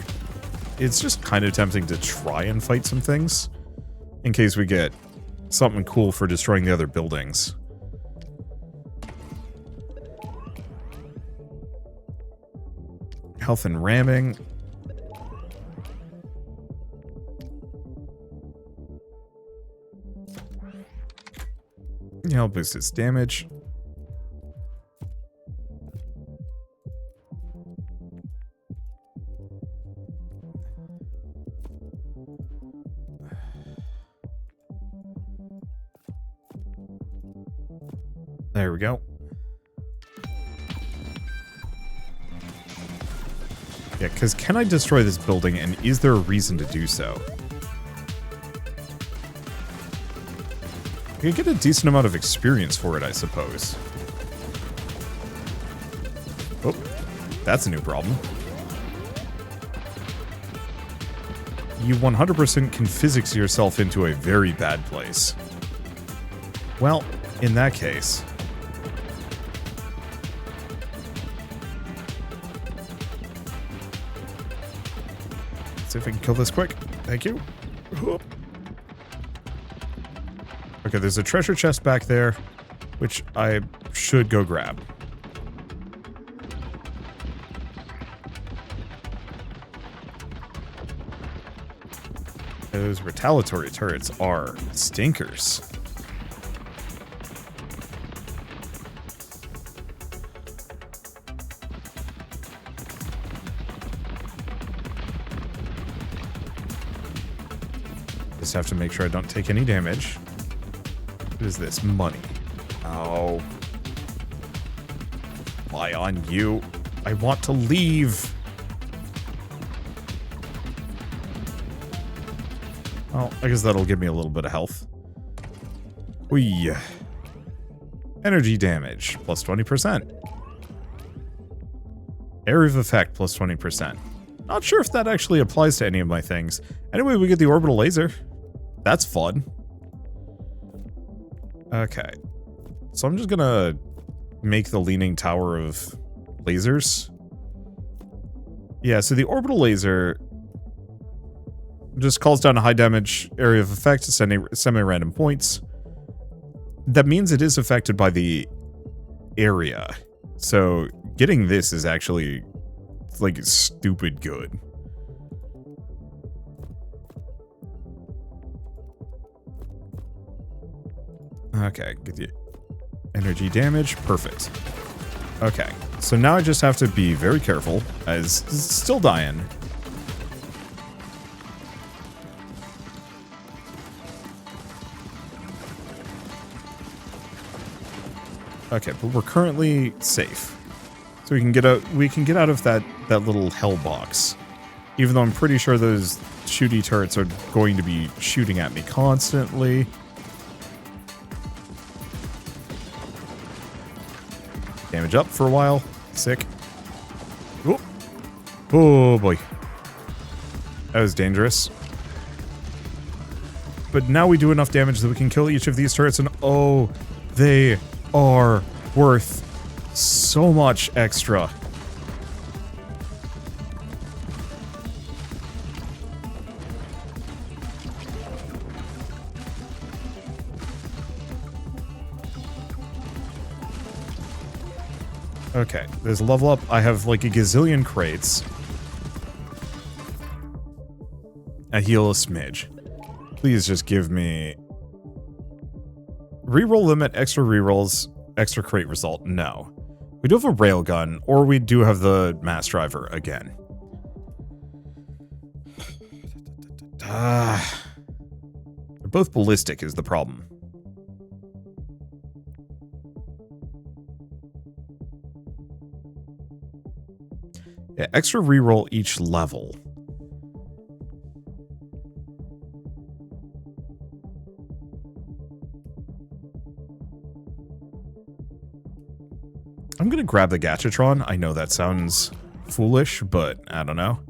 It's just kind of tempting to try and fight some things. In case we get something cool for destroying the other buildings. health and ramming. Yeah, I'll boost its damage. There we go. Yeah, because can I destroy this building, and is there a reason to do so? I could get a decent amount of experience for it, I suppose. Oh, that's a new problem. You 100% can physics yourself into a very bad place. Well, in that case... see if I can kill this quick. Thank you. Okay, there's a treasure chest back there, which I should go grab. Those retaliatory turrets are stinkers. Just have to make sure I don't take any damage. What is this? Money. Oh. Lie on you. I want to leave. Well, I guess that'll give me a little bit of health. Whee. Energy damage, plus 20%. Area of effect, plus 20%. Not sure if that actually applies to any of my things. Anyway, we get the orbital laser. That's fun. Okay. So I'm just gonna make the leaning tower of lasers. Yeah, so the orbital laser just calls down a high damage area of effect to semi-random points. That means it is affected by the area. So getting this is actually like stupid good. Okay, get the energy damage. Perfect. Okay, so now I just have to be very careful, as it's still dying. Okay, but we're currently safe. So we can get out of that little hell box. Even though I'm pretty sure those shooty turrets are going to be shooting at me constantly. Damage up for a while. Sick. Oh. Oh boy. That was dangerous. But now we do enough damage that we can kill each of these turrets, and oh, they are worth so much extra. Okay, there's a level up. I have like a gazillion crates. A heal a smidge. Please just give me... Reroll limit, extra rerolls, extra crate result. No. We do have a railgun, or we do have the mass driver again. They're both ballistic is the problem. Yeah, extra reroll each level. I'm gonna grab the Gatchatron. I know that sounds foolish, but I don't know.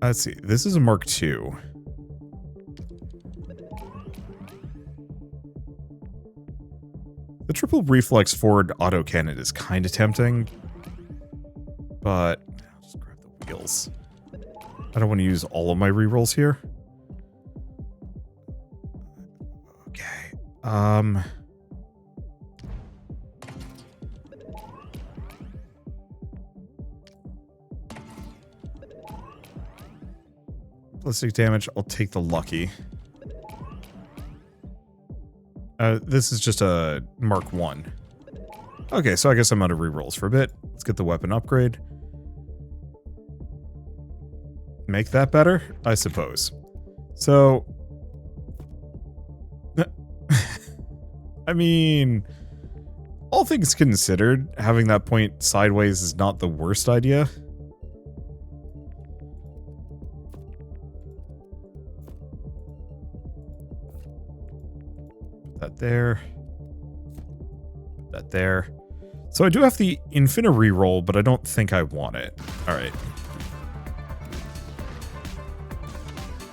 Let's see. This is a Mark II. The triple reflex forward autocannon is kind of tempting, but I'll just grab the wheels. I don't want to use all of my rerolls here. Okay. ballistic damage. I'll take the lucky. This is just a Mark 1. Okay, so I guess I'm out of rerolls for a bit. Let's get the weapon upgrade. Make that better, I suppose. So... I mean... all things considered, having that point sideways is not the worst idea. Put that there. Put that there. So I do have the infinite reroll, but I don't think I want it. Alright.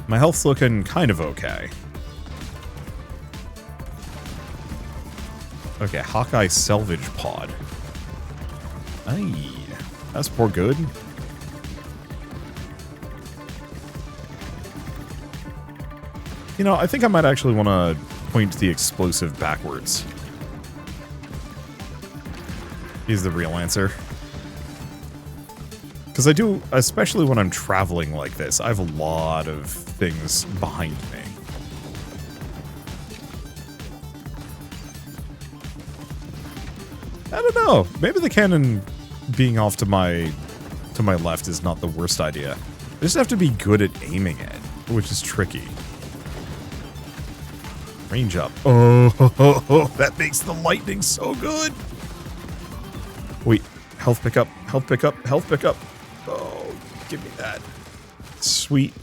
My health's looking kind of okay. Okay, Hawkeye Salvage Pod. Aye, that's poor good. You know, I think I might actually want to point the explosive backwards. Is the real answer. Because I do, especially when I'm traveling like this, I have a lot of things behind me. I don't know. Maybe the cannon being off to my left is not the worst idea. I just have to be good at aiming it, which is tricky. Range up. Oh, that makes the lightning so good. Wait, health pickup, health pickup, health pickup. Oh, give me that. Sweet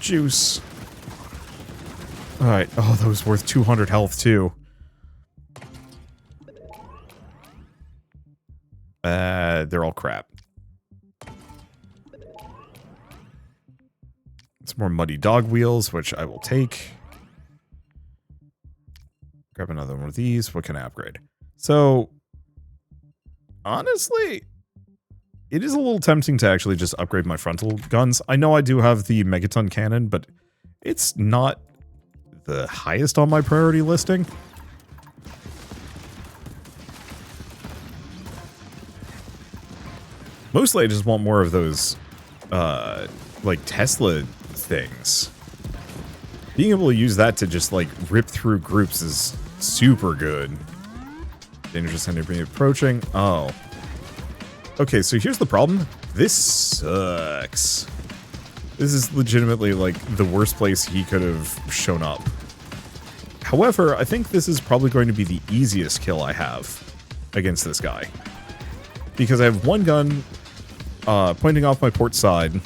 juice. Alright, oh, that was worth 200 health too. They're all crap. It's more muddy dog wheels, which I will take. Grab another one of these. What can I upgrade? So, honestly, it is a little tempting to actually just upgrade my frontal guns. I know I do have the megaton cannon, but it's not the highest on my priority listing. Mostly I just want more of those, like, Tesla things. Being able to use that to just, like, rip through groups is super good. Dangerous enemy approaching. Oh. Okay, so here's the problem. This sucks. This is legitimately, like, the worst place he could have shown up. However, I think this is probably going to be the easiest kill I have against this guy. Because I have one gun pointing off my port side.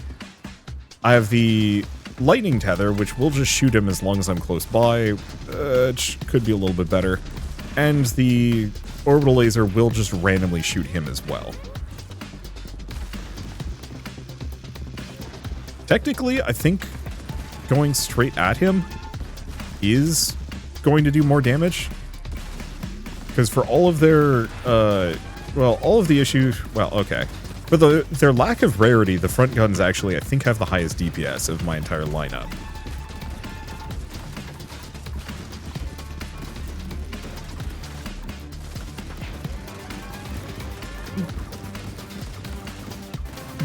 I have the lightning tether, which will just shoot him as long as I'm close by. Which could be a little bit better. And the orbital laser will just randomly shoot him as well. Technically, I think going straight at him is going to do more damage. Because for all of their, well, all of the issues, well, okay. For their lack of rarity, the front guns actually, I think, have the highest DPS of my entire lineup.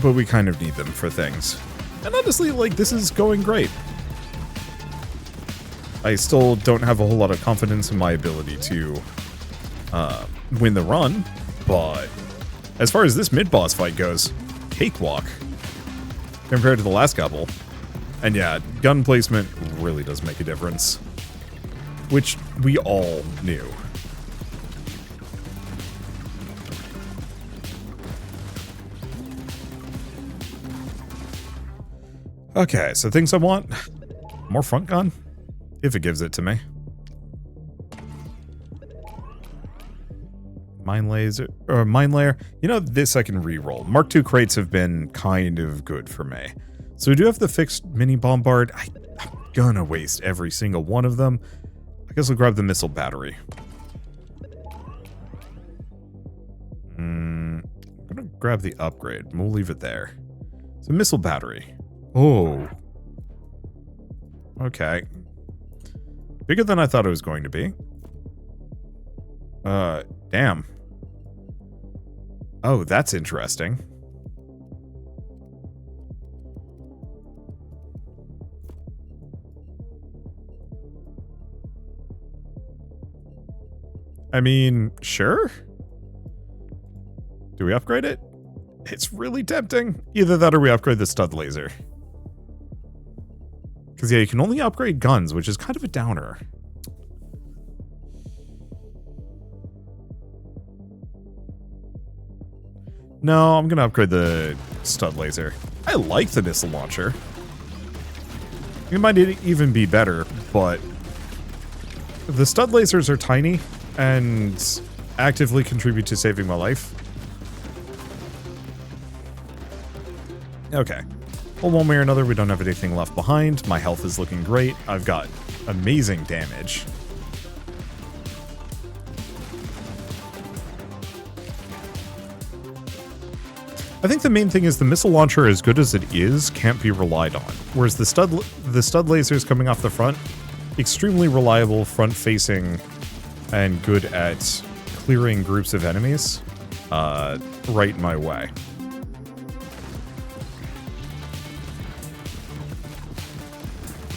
But we kind of need them for things. And honestly, like, this is going great. I still don't have a whole lot of confidence in my ability to win the run, but as far as this mid-boss fight goes, cakewalk compared to the last couple. And yeah, gun placement really does make a difference, which we all knew. Okay, so things I want. More front gun, if it gives it to me. Mine laser, or mine layer. You know, this I can re-roll. Mark II crates have been kind of good for me. So we do have the fixed mini bombard. I'm gonna waste every single one of them. I guess I'll grab the missile battery. I'm gonna grab the upgrade. We'll leave it there. So missile battery. Oh. Okay. Bigger than I thought it was going to be. Damn. Oh, that's interesting. I mean, sure. Do we upgrade it? It's really tempting. Either that or we upgrade the stud laser. Because, yeah, you can only upgrade guns, which is kind of a downer. No, I'm going to upgrade the stud laser. I like the missile launcher. It might even be better, but the stud lasers are tiny and actively contribute to saving my life. Okay. Well, one way or another, we don't have anything left behind. My health is looking great. I've got amazing damage. I think the main thing is the missile launcher, as good as it is, can't be relied on. Whereas the stud lasers coming off the front, extremely reliable, front-facing, and good at clearing groups of enemies right in my way.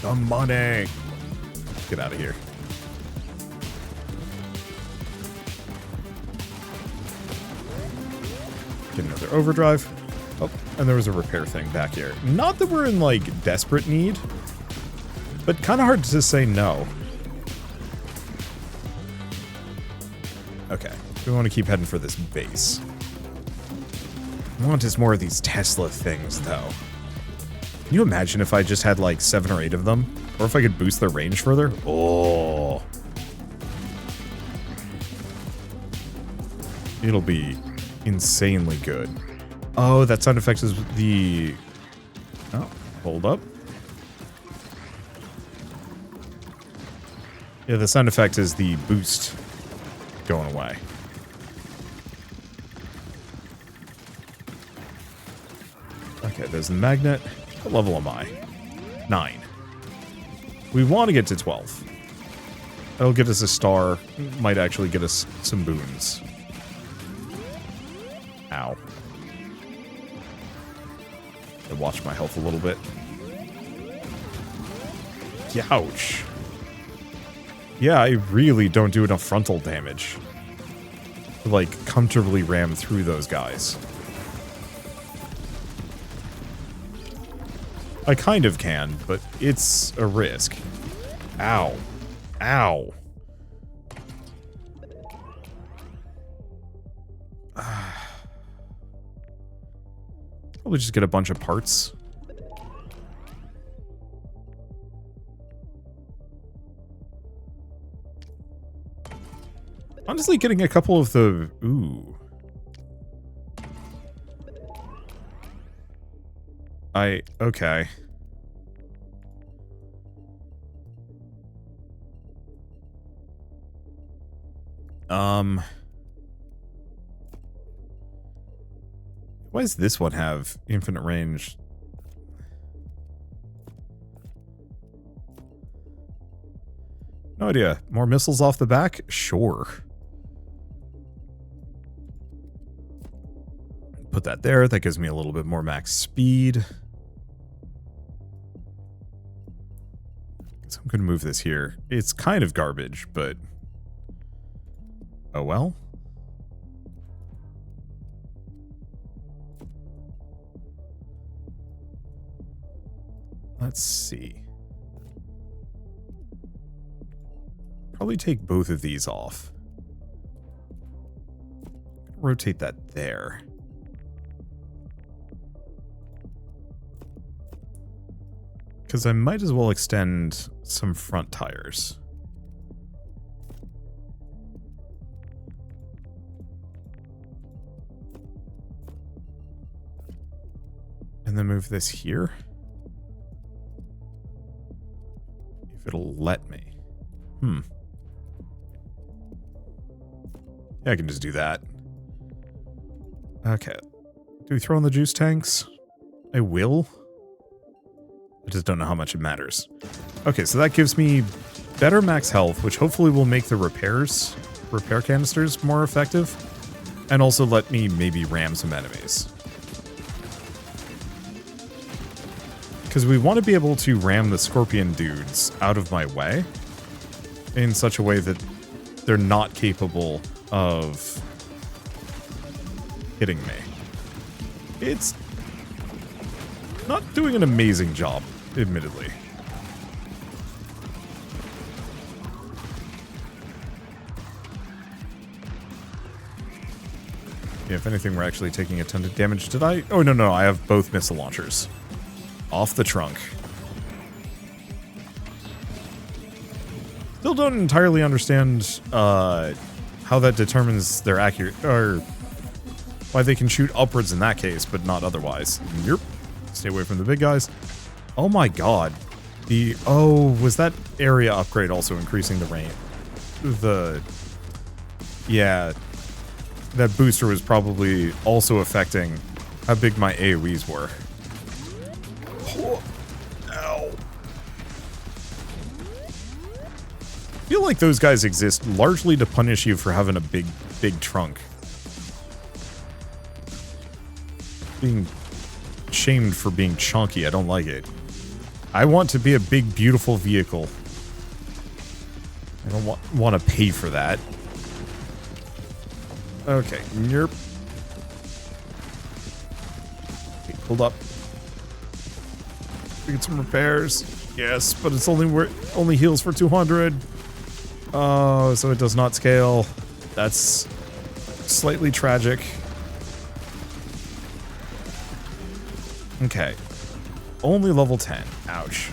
The money! Get out of here. Get another overdrive. Oh, and there was a repair thing back here. Not that we're in, like, desperate need, but kind of hard to say no. Okay, we want to keep heading for this base. What I want is more of these Tesla things, though. Can you imagine if I just had, like, 7 or 8 of them? Or if I could boost their range further? Oh. It'll be insanely good. Oh, that sound effect is the... Oh, hold up. Yeah, the sound effect is the boost going away. Okay, there's the magnet. What level am I? 9. We want to get to 12. That'll get us a star. Might actually get us some boons. Ow. I watch my health a little bit. Ouch. Yeah, I really don't do enough frontal damage to, like, comfortably ram through those guys. I kind of can, but it's a risk. Ow. Ow. Probably just get a bunch of parts. Honestly, getting a couple of the... Ooh. Okay. Why does this one have infinite range? No idea. More missiles off the back? Sure. Put that there. That gives me a little bit more max speed. So I'm going to move this here. It's kind of garbage, but... Oh well. Let's see. Probably take both of these off. Rotate that there. Because I might as well extend some front tires. And then move this here. If it'll let me. Yeah, I can just do that. Okay. Do we throw in the juice tanks? I will. I just don't know how much it matters. Okay, so that gives me better max health, which hopefully will make the repair canisters more effective. And also let me maybe ram some enemies. Because we want to be able to ram the scorpion dudes out of my way in such a way that they're not capable of hitting me. It's not doing an amazing job, admittedly. Yeah, if anything, we're actually taking a ton of damage. Did I? Oh, no, I have both missile launchers. Off the trunk. Still don't entirely understand how that determines their accurate, or why they can shoot upwards in that case, but not otherwise. Yep. Stay away from the big guys. Oh my god. Was that area upgrade also increasing the range? Yeah. That booster was probably also affecting how big my AoEs were. Oh, ow. I feel like those guys exist largely to punish you for having a big trunk. Being shamed for being chunky, I don't like it. I want to be a big, beautiful vehicle. I don't want to pay for that. Okay, yerp. Okay, hold up. We get some repairs. Yes, but it's only heals for 200. Oh, so it does not scale. That's slightly tragic. Okay. Only level 10. Ouch.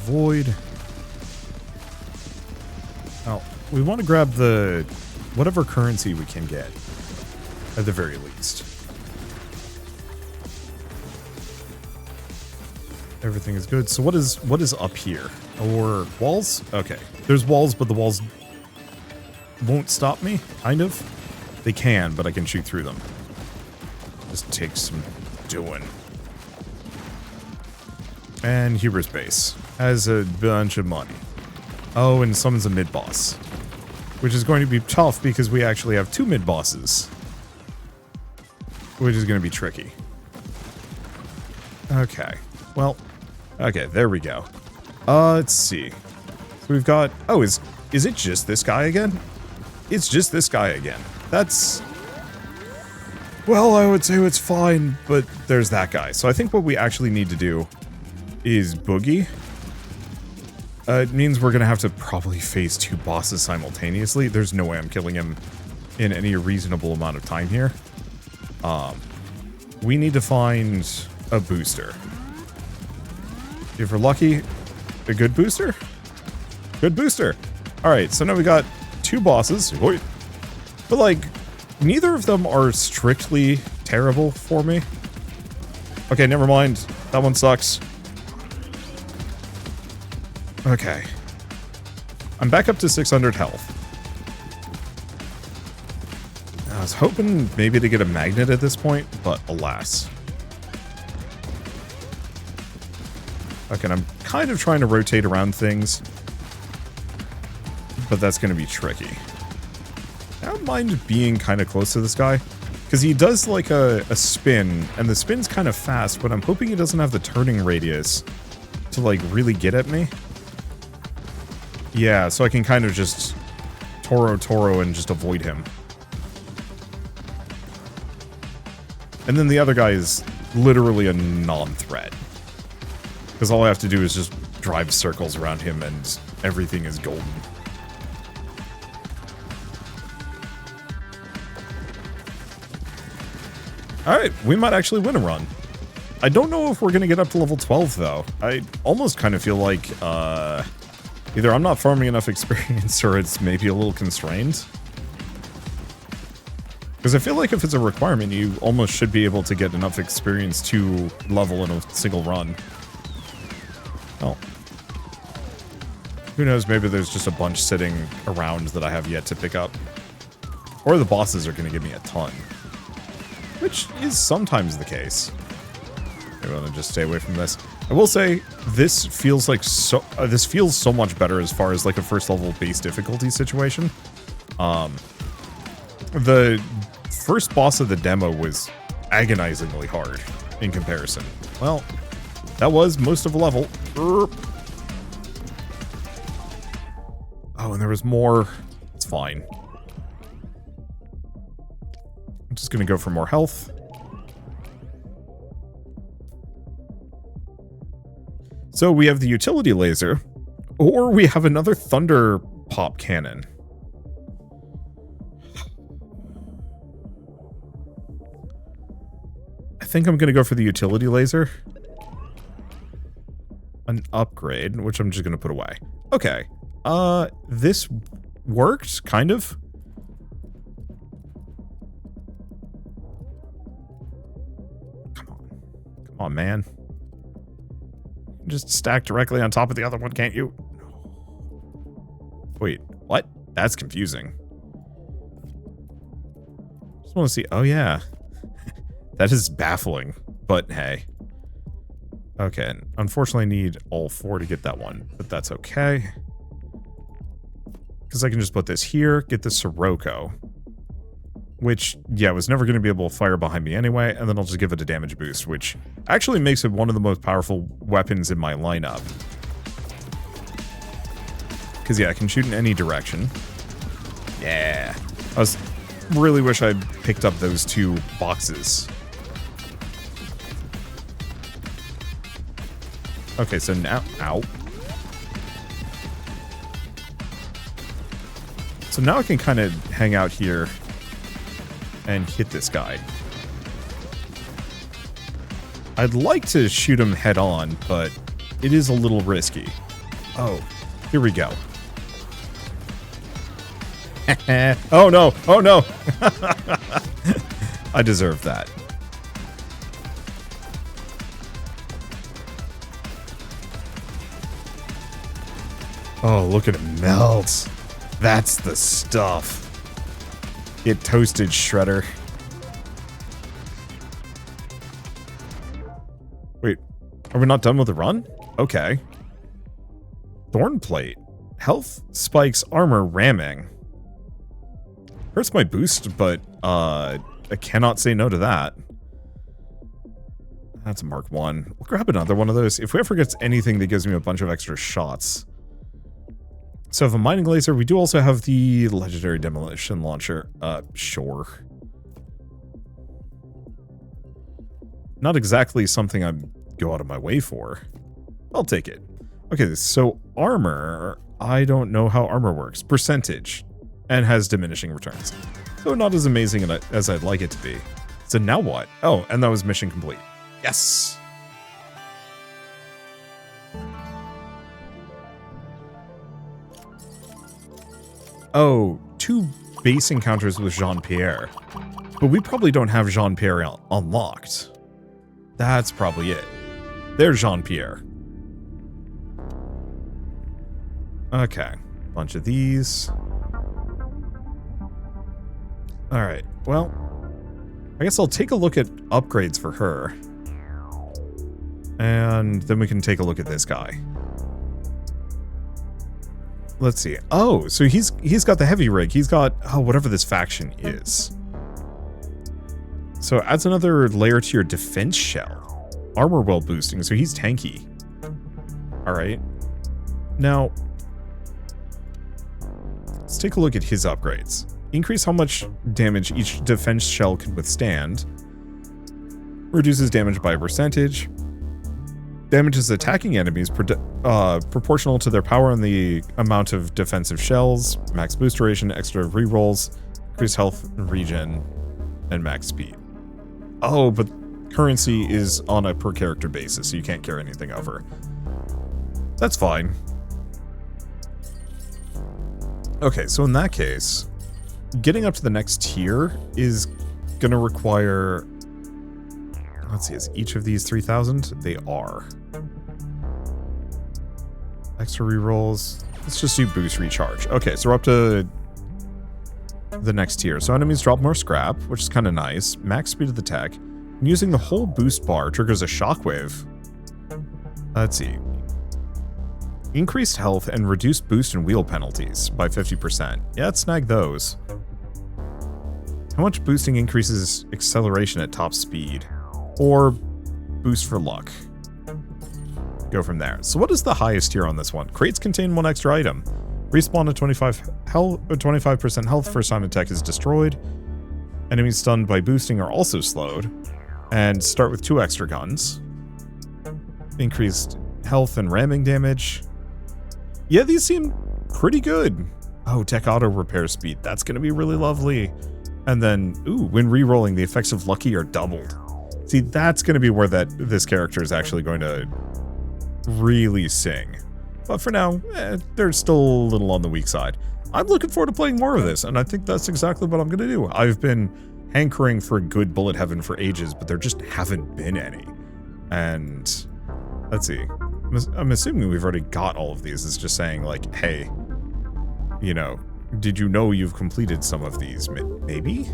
Avoid. Oh, we want to grab the whatever currency we can get, at the very least. Everything is good. So what is up here? Or walls? Okay. There's walls, but the walls won't stop me, kind of. They can, but I can shoot through them. Just takes some doing. And Huber's base has a bunch of money. Oh, and summons a mid-boss, which is going to be tough because we actually have 2 mid-bosses, which is going to be tricky. Okay. Well, okay, there we go. Let's see. So we've got... Oh, is it just this guy again? It's just this guy again. That's... Well, I would say it's fine, but there's that guy. So I think what we actually need to do is boogie. It means we're going to have to probably face 2 bosses simultaneously. There's no way I'm killing him in any reasonable amount of time here. We need to find a booster. If we're lucky, a good booster? Good booster. Alright, so now we got 2 bosses. But, like, neither of them are strictly terrible for me. Okay, never mind. That one sucks. Okay. I'm back up to 600 health. I was hoping maybe to get a magnet at this point, but alas. Okay, and I'm kind of trying to rotate around things, but that's going to be tricky. I don't mind being kind of close to this guy, because he does like a spin, and the spin's kind of fast, but I'm hoping he doesn't have the turning radius to like really get at me. Yeah, so I can kind of just Toro and just avoid him. And then the other guy is literally a non-threat. Because all I have to do is just drive circles around him and everything is golden. Alright, we might actually win a run. I don't know if we're going to get up to level 12, though. I almost kind of feel like, either I'm not farming enough experience or it's maybe a little constrained. Because I feel like if it's a requirement, you almost should be able to get enough experience to level in a single run. Well, who knows, maybe there's just a bunch sitting around that I have yet to pick up. Or the bosses are going to give me a ton. Which is sometimes the case. I'm going to just stay away from this. I will say, this feels like this feels so much better as far as like a first level base difficulty situation. The first boss of the demo was agonizingly hard in comparison. Well, That was most of a level. Oh, and there was more. It's fine. I'm just gonna go for more health. So we have the utility laser, or we have another thunder pop cannon. I think I'm gonna go for the utility laser. An upgrade, which I'm just gonna put away. Okay. This worked, kind of. Come on. Come on, man. Just stack directly on top of the other one, can't you? Wait, what? That's confusing. Just want to see. Oh, yeah. That is baffling, but hey. Okay, unfortunately I need all 4 to get that one, but that's okay. Because I can just put this here, get the Sirocco. Which, yeah, was never going to be able to fire behind me anyway, and then I'll just give it a damage boost, which actually makes it one of the most powerful weapons in my lineup. Because, yeah, I can shoot in any direction. Yeah. Really wish I'd picked up those 2 boxes. Okay, so now... Ow. So now I can kind of hang out here and hit this guy. I'd like to shoot him head on, but it is a little risky. Oh, here we go. Oh no, oh no. I deserve that. Oh, look at it melt. That's the stuff. Get toasted, Shredder. Wait, are we not done with the run? Okay. Thorn plate. Health, spikes, armor, ramming. Hurts my boost, but I cannot say no to that. That's a Mark 1. We'll grab another one of those. If we ever get anything that gives me a bunch of extra shots. So if a mining laser, we do also have the legendary demolition launcher. Sure. Not exactly something I'd go out of my way for. I'll take it. Okay, so armor, I don't know how armor works. Percentage, and has diminishing returns. So not as amazing as I'd like it to be. So now what? Oh, and that was mission complete. Yes! Oh, 2 base encounters with Jean-Pierre. But we probably don't have Jean-Pierre unlocked. That's probably it. There's Jean-Pierre. Okay. Bunch of these. Alright, well, I guess I'll take a look at upgrades for her. And then we can take a look at this guy. Let's see. Oh, so he's got the heavy rig. He's got, oh, whatever this faction is. So adds another layer to your defense shell. Armor well boosting, so he's tanky. Alright. Now, let's take a look at his upgrades. Increase how much damage each defense shell can withstand. Reduces damage by a percentage. Damages attacking enemies proportional to their power and the amount of defensive shells. Max boost duration, extra rerolls, increased health and regen, and max speed. Oh, but currency is on a per character basis, so you can't carry anything over. That's fine. Okay, so in that case, getting up to the next tier is gonna require... Let's see, is each of these 3,000? They are. Extra rerolls. Let's just do boost recharge. Okay, so we're up to the next tier. So enemies drop more scrap, which is kind of nice. Max speed of the tech. And using the whole boost bar triggers a shockwave. Let's see. Increased health and reduced boost and wheel penalties by 50%. Yeah, let's snag those. How much boosting increases acceleration at top speed? Or boost for luck? go from there. So what is the highest here on this one? Crates contain 1 extra item. Respawn at 25% health first time attack is destroyed. Enemies stunned by boosting are also slowed. And start with 2 extra guns. Increased health and ramming damage. Yeah, these seem pretty good. Oh, tech auto repair speed. That's going to be really lovely. And then, ooh, when re-rolling, the effects of lucky are doubled. See, that's going to be where this character is actually going to really sing. But for now, they're still a little on the weak side. I'm looking forward to playing more of this, and I think that's exactly what I'm going to do. I've been hankering for a good bullet heaven for ages, but there just haven't been any. And let's see. I'm assuming we've already got all of these. It's just saying, like, hey, you know, did you know you've completed some of these? Maybe?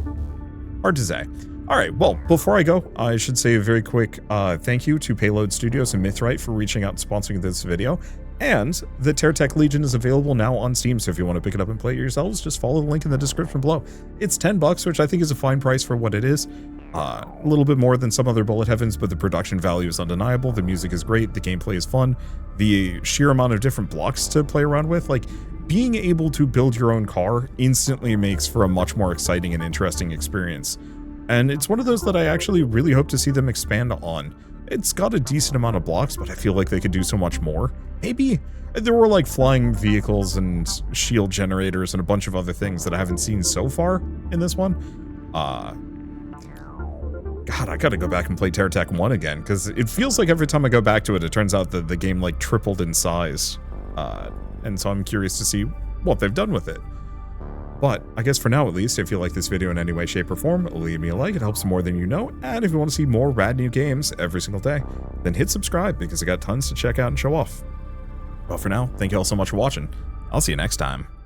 Hard to say. All right, well, before I go, I should say a very quick thank you to Payload Studios and Mythrite for reaching out and sponsoring this video. And the TerraTech Legion is available now on Steam, so if you want to pick it up and play it yourselves, just follow the link in the description below. It's $10, which I think is a fine price for what it is. A little bit more than some other bullet heavens, but the production value is undeniable. The music is great. The gameplay is fun. The sheer amount of different blocks to play around with, like, being able to build your own car instantly makes for a much more exciting and interesting experience. And it's one of those that I actually really hope to see them expand on. It's got a decent amount of blocks, but I feel like they could do so much more. Maybe there were like flying vehicles and shield generators and a bunch of other things that I haven't seen so far in this one. God, I gotta go back and play TerraTech 1 again, because it feels like every time I go back to it, it turns out that the game like tripled in size. And so I'm curious to see what they've done with it. But I guess for now, at least, if you like this video in any way, shape, or form, leave me a like. It helps more than you know. And if you want to see more rad new games every single day, then hit subscribe, because I got tons to check out and show off. But for now, thank you all so much for watching. I'll see you next time.